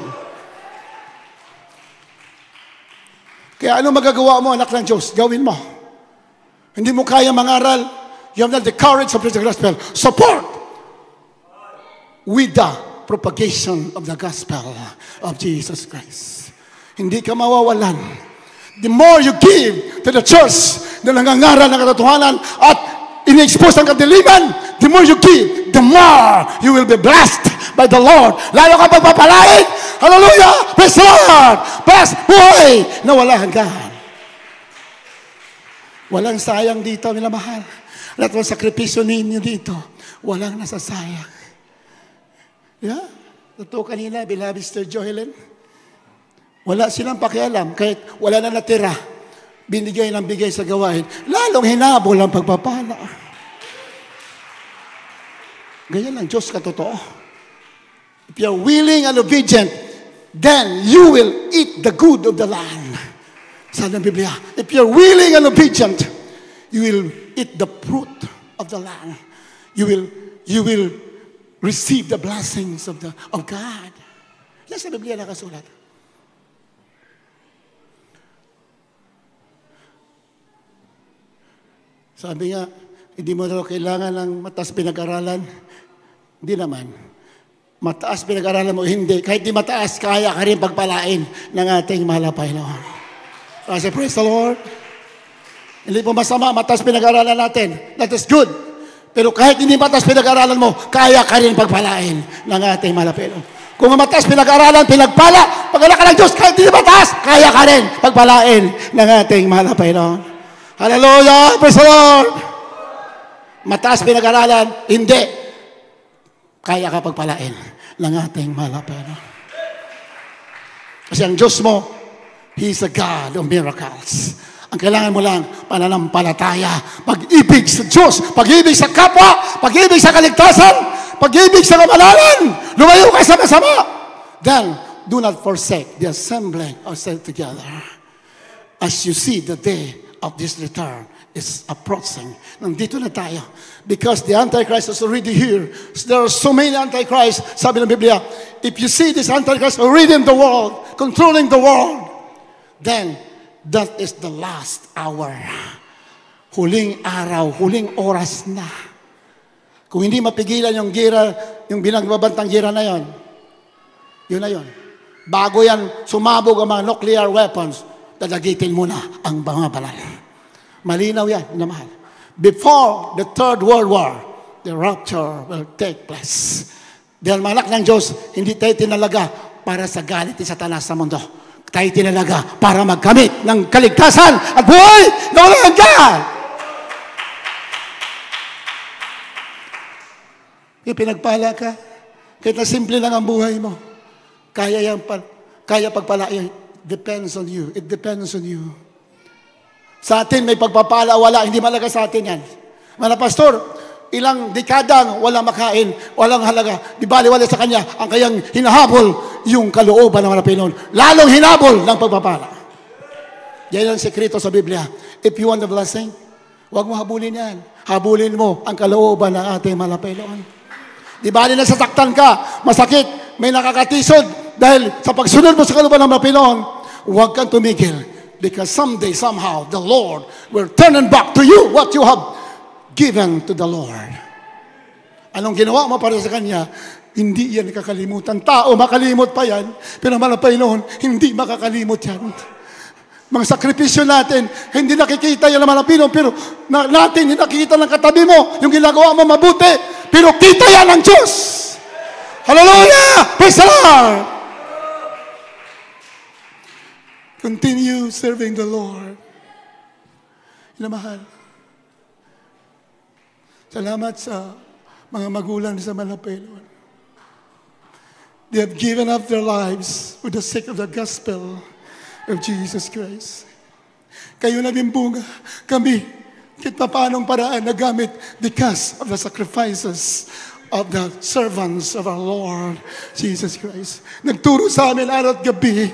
Kaya ano magagawa mo, anak ng Diyos? Gawin mo. Hindi mo kaya mangaral, you have not the courage to preach the gospel. Support with the propagation of the gospel of Jesus Christ. Hindi ka mawawalan. The more you give to the church na nangangaral ng katotohanan at in-expose ang kadiliman, the more you give, the more you will be blessed by the Lord. Lalo ka pagpapalain. Hallelujah! Praise the Lord! Bless buhay na wala hanggan. Walang sayang dito, minamahal. Lahat ng sakripisyo ninyo dito, walang nasasayang. Yeah? Totoo kanina, beloved Sister Johelyn, wala silang pakialam, kahit wala na natira, binigay ng bigay sa gawain, lalong hinabol ang pagpapala. Ganyan lang, Diyos katotoo. If you're willing and obedient, then you will eat the good of the land. Sabi ng Biblia, if you're willing and obedient, you will eat the fruit of the land. You will receive the blessings of God. Yan sa Biblia nakasulat. Sabi nga, hindi mo daw kailangan ng mataas pinag-aralan. Hindi naman. Mataas pinag-aralan mo, hindi. Kahit di mataas, kaya ka rin pagpalain ng ating mahal na Panginoon. Kasi praise the Lord. Hindi po masama, mataas pinag-aralan natin. That is good. Pero kahit hindi mataas pinag-aralan mo, kaya ka rin pagpalain ng ating mahal na Panginoon. Kung mataas pinag-aralan, pinagpala, pag-alala ka ng Diyos, kahit hindi mataas, kaya ka rin pagpalain ng ating mahal na Panginoon. Hallelujah! Praise the Lord! Mataas pinag-aralan, hindi. Kaya ka pagpalain ng ating mahal na Panginoon. Kasi ang Diyos mo, He is a God of miracles. Ang kailangan mo lang, pananampalataya, pag-ibig sa Diyos, pag-ibig sa kapwa, pag-ibig sa kaligtasan, pag-ibig sa kamalanan, lumayo ka sa masama. Then, do not forsake the assembling ourselves together. As you see the day of this return is approaching. Nandito na tayo. Because the Antichrist is already here. There are so many Antichrists. Sabi ng Biblia, if you see this Antichrist already in the world, controlling the world, then that is the last hour. Huling araw, huling oras na. Kung hindi mapigilan yung gira, yung binagbabantang gira na yon, yun na yun. Bago yan sumabog ang mga nuclear weapons, dadagitin mo na ang mga banal. Malinaw yan, minamahal. Before the Third World War, the rapture will take place. Dahil mga anak ng Diyos, hindi tayo tinalaga para sa galit ni Satanas sa mundo. Tayo tinalaga para magkamit ng kaligtasan at buhay na walang hanggan. Pinagpala ka, kahit na simple lang ang buhay mo, kaya pagpalain. Depends on you. It depends on you. Sa atin may pagpapala, wala. Hindi malaga sa atin yan. Mga pastor, ilang dekadang walang makain, walang halaga. Di baliwala sa kanya ang kayang hinahabol yung kalooban ng mga Panginoon. Lalong hinabol ng pagpapala. Yan ang sekreto sa Biblia. If you want the blessing, huwag mo habulin yan. Habulin mo ang kalooban ng ating mga Panginoon. Di bali na sasaktan ka, masakit, may nakakatisod dahil sa pagsunod mo sa kalooban ng mga Panginoon, huwag kang tumigil. Because someday, somehow, the Lord will turn back to you what you have given to the Lord. Anong ginawa mo para sa Kanya, hindi yan kakalimutan. Tao, makalimot pa yan. Pero mga Panginoon, hindi makakalimot yan. Mga sakripisyo natin, hindi nakikita yan ng mga Panginoon, pero natin hindi nakikita ng katabi mo, yung ginagawa mo mabuti, pero kita yan ng Diyos. Hallelujah! Praise the Lord! Continue serving the Lord. Inamahal. Salamat sa mga magulang sa Panginoon. They have given up their lives for the sake of the gospel of Jesus Christ. Kayo na bimbunga, kami, kahit paanong paraan nagamit because of the sacrifices of the servants of our Lord Jesus Christ. Nagturo sa amin araw at gabi.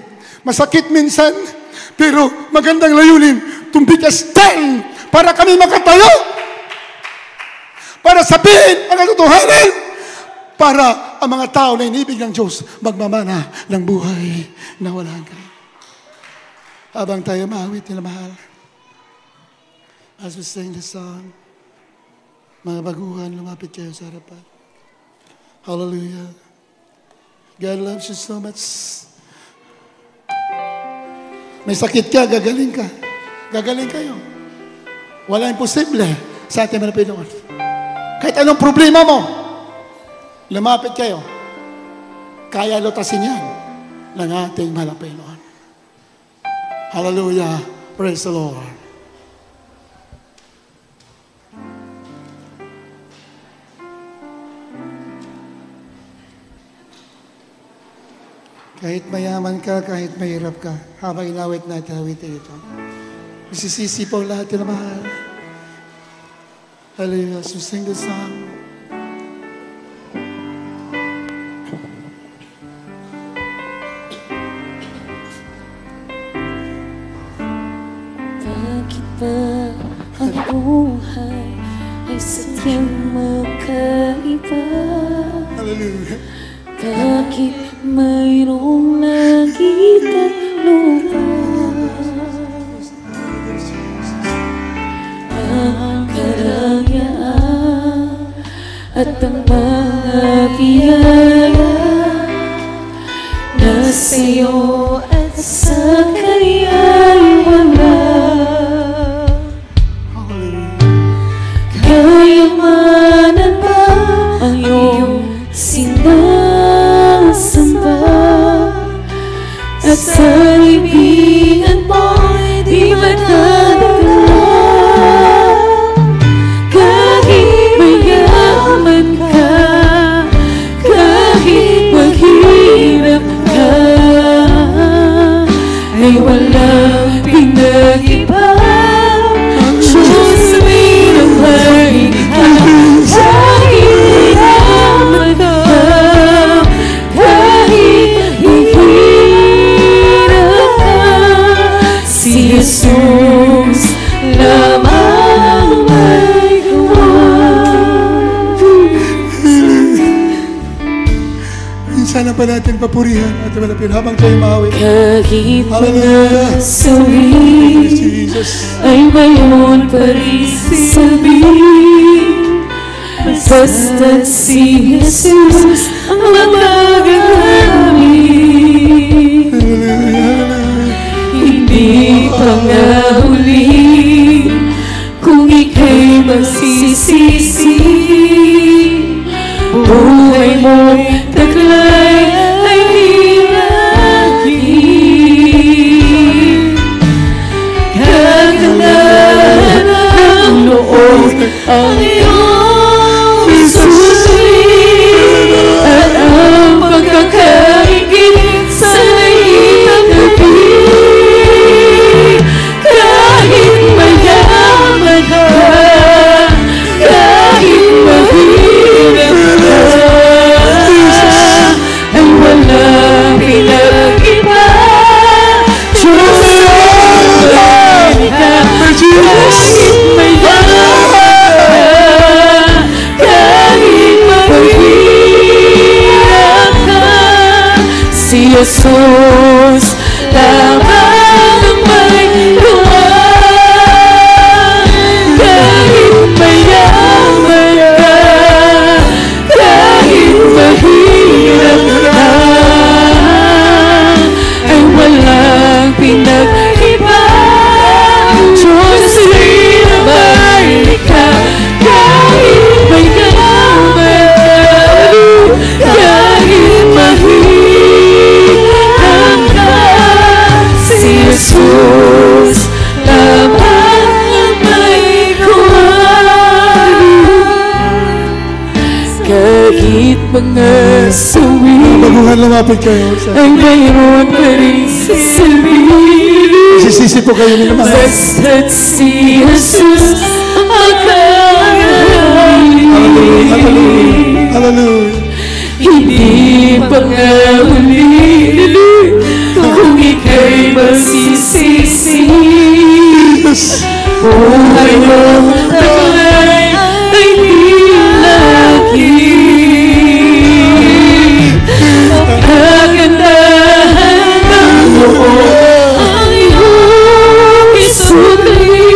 Masakit minsan, pero magandang layunin. Tumbikas 10 para kami makatayo. Para sabihin ang katotohanan. Para ang mga tao na inibig ng Diyos magmamana ng buhay na walang hanggan. Habang tayo maawit nila mahal. As we sing the song, mga baguhan, lumapit kayo sa harapan. Hallelujah. God loves you so much. May sakit ka, gagaling ka. Gagaling kayo. Wala imposible sa ating mga Panginoon. Kahit anong problema mo, lumapit kayo. Kaya lutasin yan ng ating mga Panginoon. Hallelujah. Praise the Lord. Kahit mayaman ka, kahit mahirap ka, habang inawit natin, awitin ito. Isisisi po lahat na mahal. Hallelujah. So sing the song. ba ang buhay ay sadyang magkaiba? Hallelujah. Bakit mayroong langit at lupa? Ang karangyaan at ang mga biyaya na sa'yo at sa Kanya'y wala. Kayamanan ba ang iyong sinasamba? At sa libingan mo'y di matadala. Kahit mayaman ka, kahit maghirap ka, ay walang pinag-iba. Diyos may naman ka, kahit mayaman ka, kahit maghirap ka, si Jesus lamang may Minsan na pa natin papurihan at malapit habang tayo maawit. kahit Hallelujah. mga sawi Jesus. ay mayon pa rin sabihin. Basta't si Jesus ang magagamit. Hindi pa nga huli kung ika'y magsisisi. Buhay mo'y taglay ay hinagin. Kagandahan ng loob ang iyong isusunod, at ang pagkakaingit sa naitabi. Kahit mayaman ka, kahit mahirap ka, ay walang pinag-iba. Diyos ay kahit mayaman ka, kahit mahirap ka, si Jesus lamang may gawa. Kahit mayaman ka, kahit mahirap ka, ay walang pinag-iba. Diyos ay naman ka, kahit mayaman ka, kahit mahirap ka, si Jesus lamang may gawa. Kahit mga sawi Baguhan, lumapit kayo. ay mayroon pa rin sasabihin. Sisisi po kayo ni naman. Basta't si Jesus ang Hallelujah. kagaling. Hallelujah. Hindi pa nga huli kung ika'y magsisisi. Buhay mo taglay ay hilagi. Kagandahan ng loob ang iyong isukli,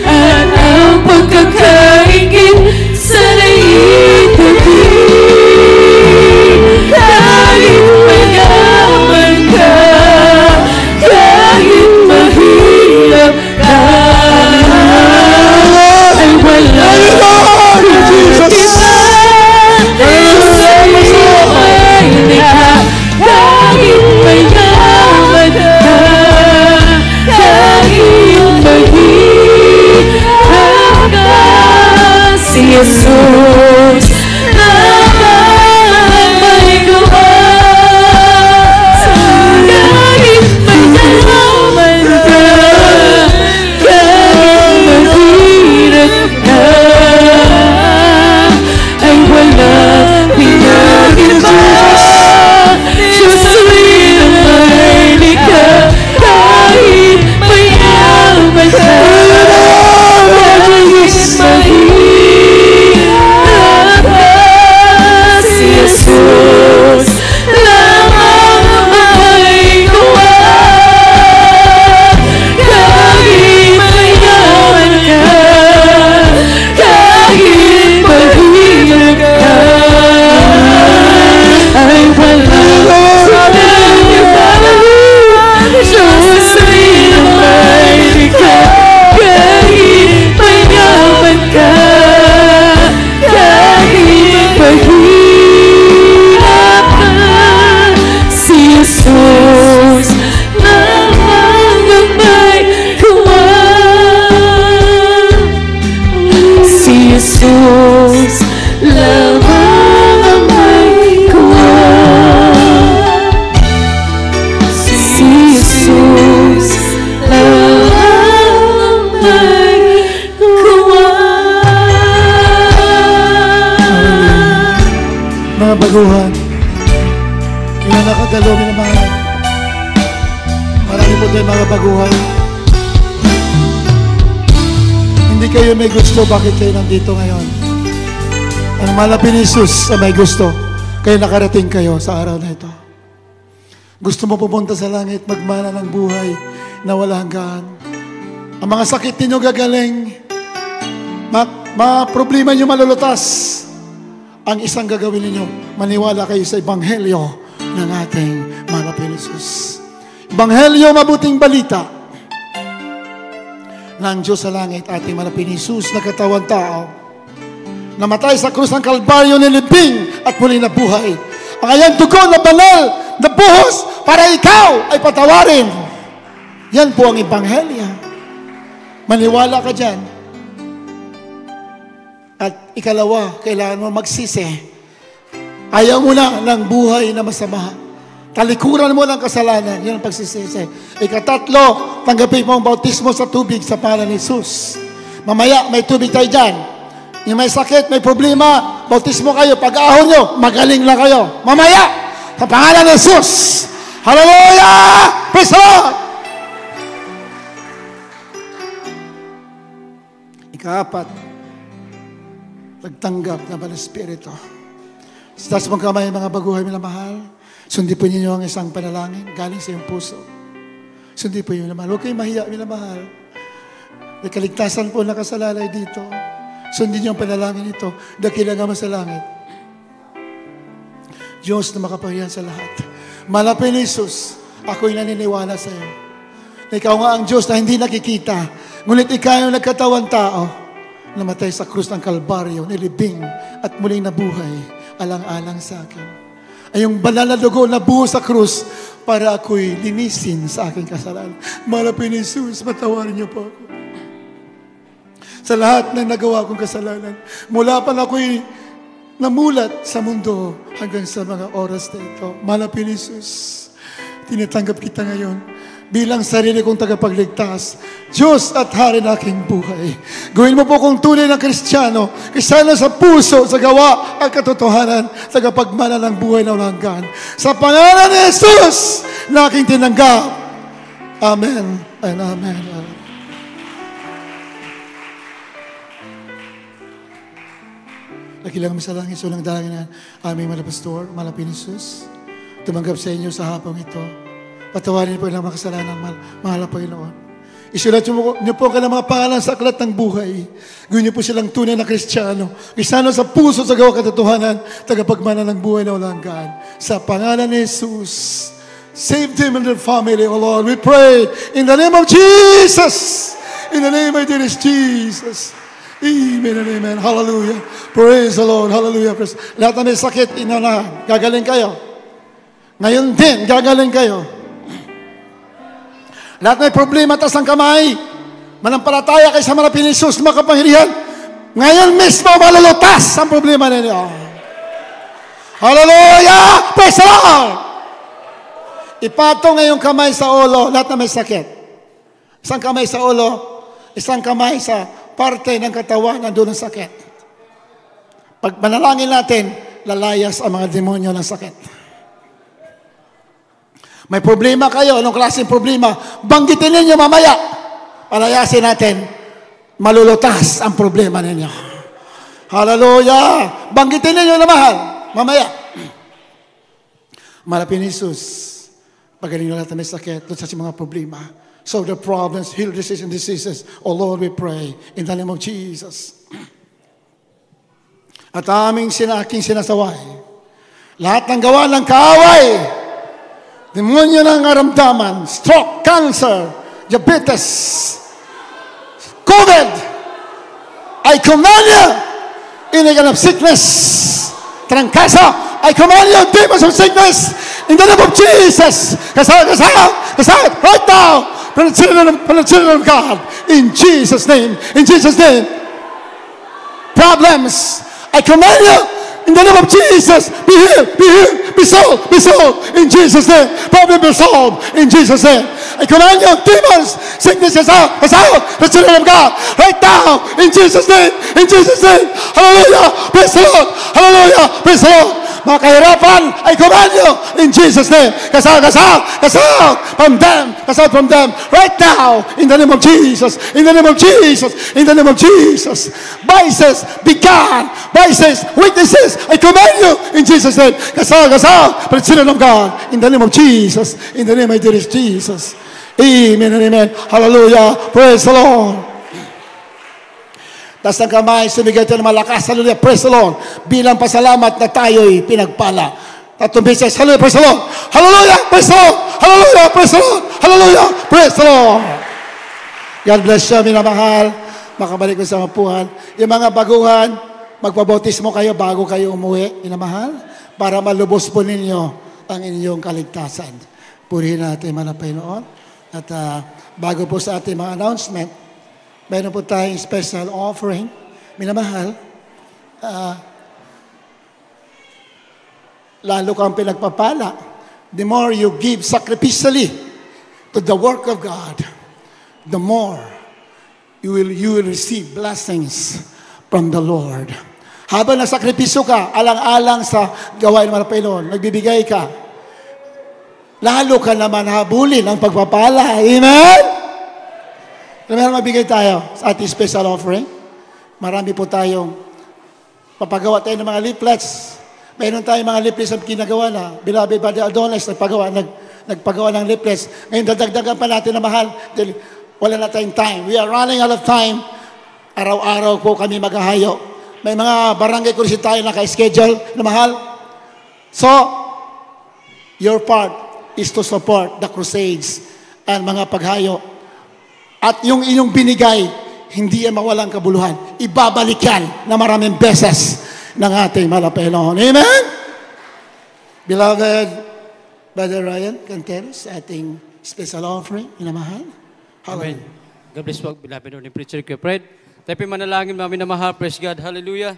at ang pagkakaingit sa naitabi. Kahit mayaman ka, kahit mahirap ka, minamahal. Marami po tayong mga baguhan. Hindi kayo may gusto, bakit kayo nandito ngayon? Ang malapit ni Jesus na may gusto, kaya nakarating kayo sa araw na ito. Gusto mo pupunta sa langit, magmana ng buhay na wala hanggan. Ang mga sakit ninyo gagaling, mga problema nyo malulutas. Ang isang gagawin ninyo, maniwala kayo sa Ebanghelyo ng ating malapit ni Jesus. Ebanghelyo, mabuting balita ng Diyos sa langit, ating malapit ni Jesus na katawang tao, namatay sa krus ng Kalbaryo, nilibing at muli nabuhay. Ang kanyang dugo na banal na buhos para ikaw ay patawarin. Yan po ang Ebanghelyo. Maniwala ka dyan. At ikalawa, kailangan mo magsisi. Ayaw mo na ng buhay na masama. Talikuran mo ng kasalanan. Yan ang pagsisisi. Ikatatlo, tanggapin mo ang bautismo sa tubig sa pangalan ni Jesus. Mamaya, may tubig tayo dyan. Yung may sakit, may problema, bautismo kayo. Pag-ahon nyo, magaling lang kayo. Mamaya, sa pangalan ni Jesus. Hallelujah! Praise the Lord! Ikaapat, nagtanggap na ba ng Espiritu? Sa taas mong kamay, mga baguhay minamahal, sundin po ninyo ang isang panalangin galing sa iyong puso. Sundin po ninyo minamahal. Huwag kayong mahiya, minamahal. May kaligtasan po nakasalalay dito. Sundin niyo ang panalangin ito. Dakilang Ama sa langit. Diyos na makapangyarihan sa lahat. Malapit ni Jesus, ako'y naniniwala sa iyo. Na ikaw nga ang Diyos na hindi nakikita. Ngunit ikaw yung nagkatawang tao. Namatay sa krus ng Kalbaryo, nilibing at muling nabuhay, alang-alang sa akin. Ay yung banal na dugo na buo sa krus para ako'y linisin sa aking kasalanan. Malapit ni Jesus, patawarin niyo po ako. Sa lahat ng nagawa kong kasalanan, mula pa na ako'y namulat sa mundo hanggang sa mga oras na ito. Malapit ni Jesus, tinatanggap kita ngayon bilang sarili kong tagapagligtas, Diyos at Hari ng aking buhay. Gawin mo po kung tunay na Kristiyano, kasama sa puso, sa gawa at katotohanan, tagapagmana ng buhay na walang hanggan. Sa pangalan ni Jesus na aking tinanggap. Amen and amen. Nakilang sa langit, so lang dalangin na aming malapastor, malapit ni Jesus. Tumanggap sa inyo sa hapong ito. Patawarin po ilang mga kasalanan, mahal na Panginoon. Isulat niyo po ka ng mga pangalan sa aklat ng buhay. Gawin niyo po silang tunay na Kristiyano. Isano sa puso, sa gawa katotohanan, tagapagmana ng buhay na walang hanggan. Sa pangalan ni Jesus, save them and their family, O Lord. We pray in the name of Jesus. In the name of Jesus. Amen and amen. Hallelujah. Praise the Lord. Hallelujah. Praise. Lahat na may sakit, inana, gagaling kayo. Ngayon din, gagaling kayo. Lahat may problema, taas ang kamay. Manampalataya kayo sa malapit ni Jesus, makapangyarihan. Ngayon mismo, malulutas ang problema ninyo. Hallelujah! Praise the Lord! Ipatong ngayong kamay sa ulo, lahat na may sakit. Isang kamay sa ulo, isang kamay sa parte ng katawan na doon ang sakit. Pag manalangin natin, lalayas ang mga demonyo ng sakit. May problema kayo, anong klaseng problema? Banggitin ninyo mamaya. Palayasin natin, malulutas ang problema ninyo. Hallelujah! Banggitin ninyo na mahal, mamaya. Malapit ni Jesus, pagaling na natin may sakit, doon sa mga problema. Solve the problems, heal diseases. Oh Lord, we pray in the name of Jesus. At aming aking sinasaway, lahat ng gawa ng kaaway, demonyo ng karamdaman, stroke, cancer, diabetes, COVID, I command you, any kind of sickness, trangkaso, I command you, demons of sickness, in the name of Jesus, kasal, right now, from the children of God, in Jesus' name, problems, I command you, in the name of Jesus, be healed, be solved, in Jesus' name. Problem be solved, in Jesus' name. I command you, demons, sickness is out, the children of God, right now, in Jesus' name, hallelujah, praise the Lord, hallelujah, praise the Lord. mga kahirapan, I command you in Jesus' name. Cast out from them. Cast out from them right now in the name of Jesus. In the name of Jesus. In the name of Jesus. Vices, be gone. Vices, weaknesses, I command you in Jesus' name. Cast out for the children of God in the name of Jesus. In the name of dearest Jesus. Amen and amen. Hallelujah. Praise the Lord. Taas ng kamay, sumigay tayo ng malakas. Hallelujah, praise the Lord. Bilang pasalamat na tayo'y pinagpala. Tatlong beses, hallelujah, praise the Lord. Hallelujah, praise the Lord. Hallelujah, praise the Lord. Hallelujah, praise the Lord. God bless you, minamahal. Makabalik ko sa mapuhan. Yung mga baguhan, magpabautismo kayo bago kayo umuwi, minamahal, para malubos po ninyo ang inyong kaligtasan. Purihin natin mga Panginoon. At bago po sa ating mga announcement, mayroon po tayong special offering. Minamahal, lalo kang pinagpapala. The more you give sacrificially to the work of God, the more you will receive blessings from the Lord. Habang nagsakripisyo ka, alang-alang sa gawain ng Panginoon, nagbibigay ka, lalo ka naman habulin ang pagpapala. Amen? Meron mabigay tayo sa ating special offering. Marami po tayong papagawa tayo ng mga leaflets. Mayroon tayong mga leaflets na ginagawa na. Beloved Brother Adonis, nagpagawa ng leaflets. Ngayon, dadagdagan pa natin na mahal. Dahil wala na tayong time. We are running out of time. Araw-araw po kami maghahayo. May mga barangay kursi tayo na ka-schedule na mahal. So, your part is to support the crusades and mga paghayo. At yung inyong binigay, hindi yan mawalang kabuluhan. Ibabalik yan na maraming beses ng ating Panginoon. Amen? Beloved, Brother Ryan, can tell us ating special offering, minamahal? Amen. God bless po, beloved ni Preacher Kuya Fred. Tayo manalangin, mami na mahal, praise God, hallelujah.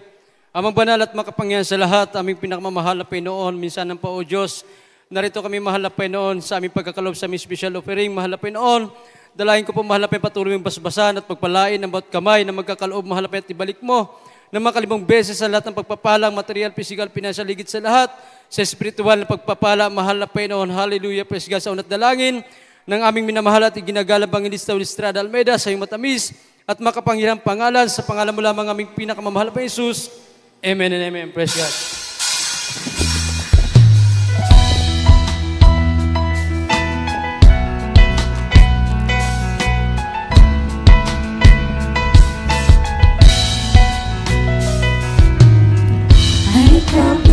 Amang banal at makapangyarihan sa lahat, aming pinakamamahal na Panginoon, minsan ng pa, O Diyos, narito kami mahal na Panginoon sa aming pagkakalob sa aming special offering, mahal na Panginoon. Dalahin ko po mahal na patuloy mong basbasan at pagpalain ng bawat kamay na magkakaloob mahal na at ibalik mo na makalibong beses sa lahat ng pagpapalang material, physical, financial, ligit sa lahat sa spiritual na pagpapala, mahal na Panginoon. Hallelujah, praise God sa unat dalangin ng aming minamahal at iginagalang Banginista Estrada Almeida sa iyong matamis at makapangyarihang pangalan sa pangalan mo lamang aming pinakamamahal na Jesus. Amen and amen. Praise God.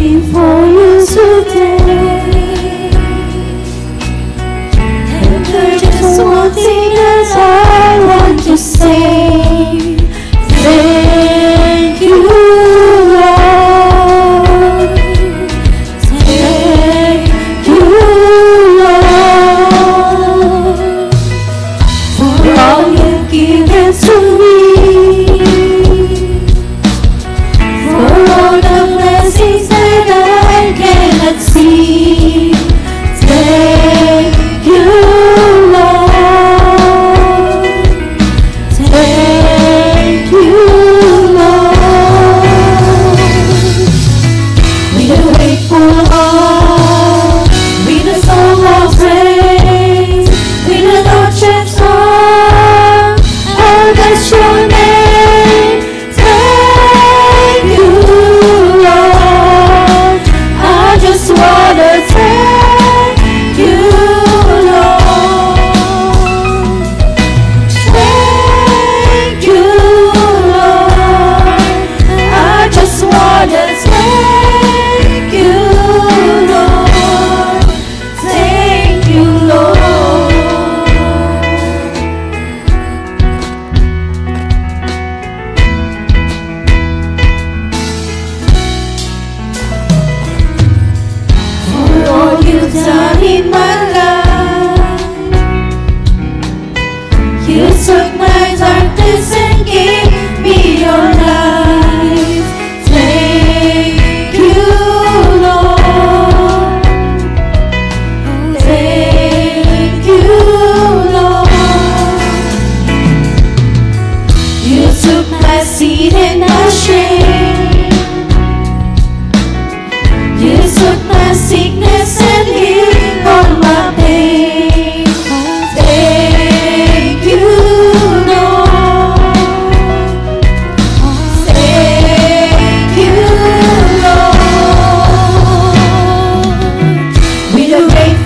Before you today, and there's just one thing that I want to say. Thank you, Lord. Thank you, Lord, for all you've given to me, for all the blessings that I cannot see. Thank you, Lord. Thank you, Lord. With a grateful heart, with a song of praise, with an outstretched arm, I'll bless your name. Thank you, Lord. I just wanna thank you, Lord. Thank you, Lord. I just wanna thank you, Lord. Thank you, Lord. For all you've done in my life, you took my darkness and gave me your life. Thank you, Lord. Thank you, Lord. You took my seed and my shame. You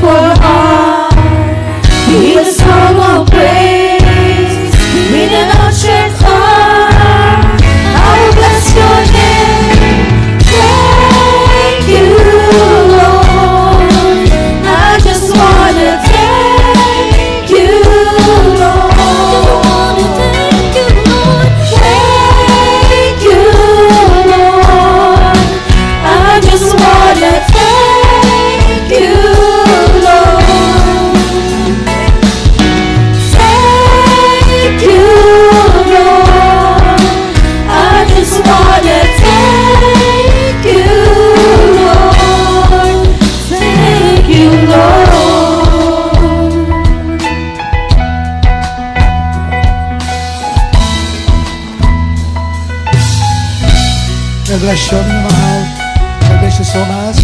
for heart. Be the song of praise, with an outstretched arm. I will bless your name. Thank you, Lord. I just wanna thank you, Lord. Thank you, Lord. I just wanna thank you, Lord. Thank you, Lord. I just wanna thank you, Lord. Thank you, Lord. God bless you, mga mahal. God bless you so much.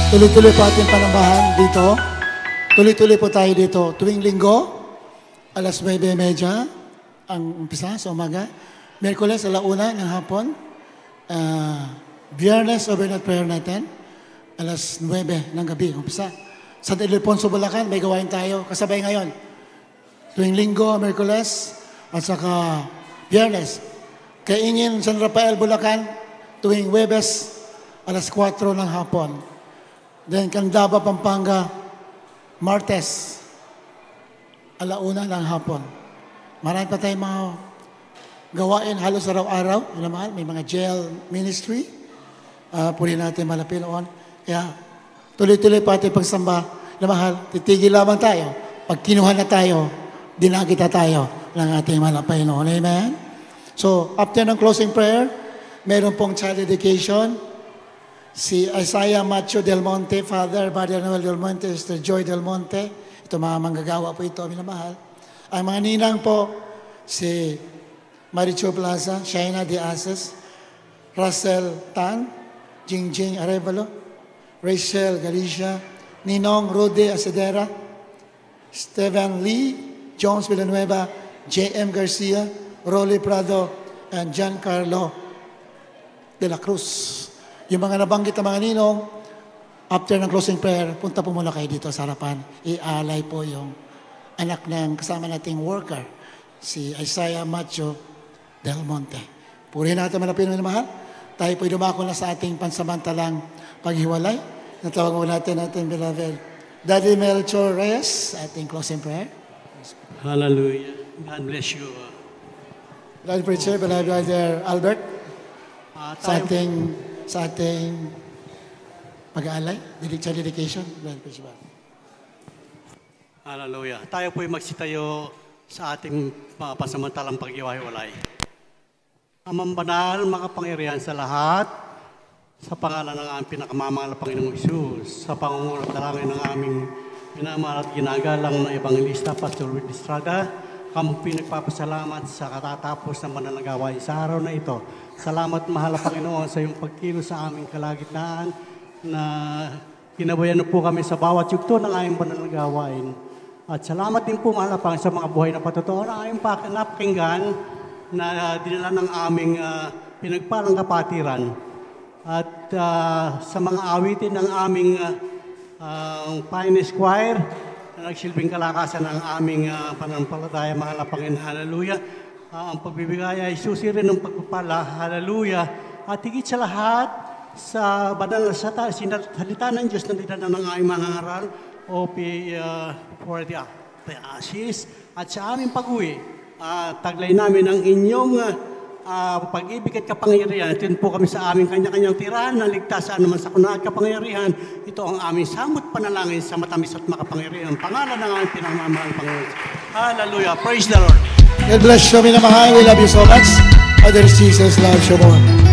Tuloy-tuloy po ating panambahan dito. Tuloy-tuloy po tayo dito. Tuwing linggo, alas 9:30 ang umpisa sa umaga. Miyerkules, 1:00 ng hapon. Biyernes, overnight prayer natin. Alas 9 ng gabi, umpisa. San Ildefonso, Bulacan, may gawain tayo. Kasabay ngayon. Tuwing linggo, Miyerkules, at saka Biyernes. Kaingin, San Rafael, Bulacan, tuwing Webes, alas 4 ng hapon. Then, Candaba, Pampanga, Martes, 1:00 ng hapon. Marami pa tayong mga gawain halos araw-araw. May mga jail ministry. Puli natin malapit noon. Kaya, tuloy-tuloy pa ating pagsamba. Mahal, titigil lamang tayo. Pag kinuha na tayo, dinagita tayo ng ating malapay noon. Amen? So, after ng closing prayer, meron pong child dedication. Si Isaiah Macho Del Monte, Father, Brother Noel Del Monte, Sister Joy Del Monte. Ito mga manggagawa po ito, minamahal. Ang mga ninang po, si Maricho Plaza, Shaina De Ases, Russell Tan, Jingjing Arevalo, Rachel Galicia, Ninong Rudy Asedera, Stephen Lee, Jones Villanueva, J.M. Garcia, Rolly Prado, and Giancarlo de la Cruz. Yung mga nabanggit na mga ninong, after ng closing prayer, punta po muna kayo dito sa harapan. I-alay po yung anak ng kasama nating worker, si Isaiah Macho Del Monte. Purihin natin malapit na mahal. Tayo po'y dumako na sa ating pansamantalang paghiwalay. Natawag mo natin beloved Daddy Melchor Reyes, ating closing prayer. Hallelujah. God bless you. Beloved Preacher, beloved Brother Albert, sa ating pag-aalay, dedication, beloved Preacher. Hallelujah. Tayo po'y magsitayo sa ating pansamantalang paghiwalay. Amang banal, makapangyarihan sa lahat, sa pangalan ng aming pinakamamahal na Panginoong Isus, sa pangungulat dalangin ng aming minamahal at ginagalang na Evangelista, Pastor Willie Estrada, kami pinagpapasalamat sa katatapos ng mananagawain sa araw na ito. Salamat, mahal na Panginoon, sa iyong pagkilos sa aming kalagitnaan na ginabayan po kami sa bawat yugto ng aming mananagawain. At salamat din po, mahal na Panginoon, sa mga buhay na patotoo na aming napakinggan na dinala ng aming pinagpalang kapatiran. At sa mga awitin ng aming Pioneers Choir, na nagsilbing kalakasan ng aming pananampalataya, mahal na Panginoon, hallelujah. Ang pagbibigay ay susi rin ng pagpapala, hallelujah. At higit sa lahat, sa banal na salita ng Diyos na dinala ng aming mga ngaral, for the ashes, at sa aming pag-uwi, taglay namin ang inyong pag-ibig at kapangyarihan. Ito po kami sa aming kanya-kanyang tirahan na ligtas sa anuman sa kuna at kapangyarihan. Ito ang aming samot panalangin sa matamis at makapangyarihan. Pangalan ng aming pinamamahal Panginoon. Hallelujah. Praise the Lord. God bless you, minamahal. We love you so much. Others, Jesus loves you more.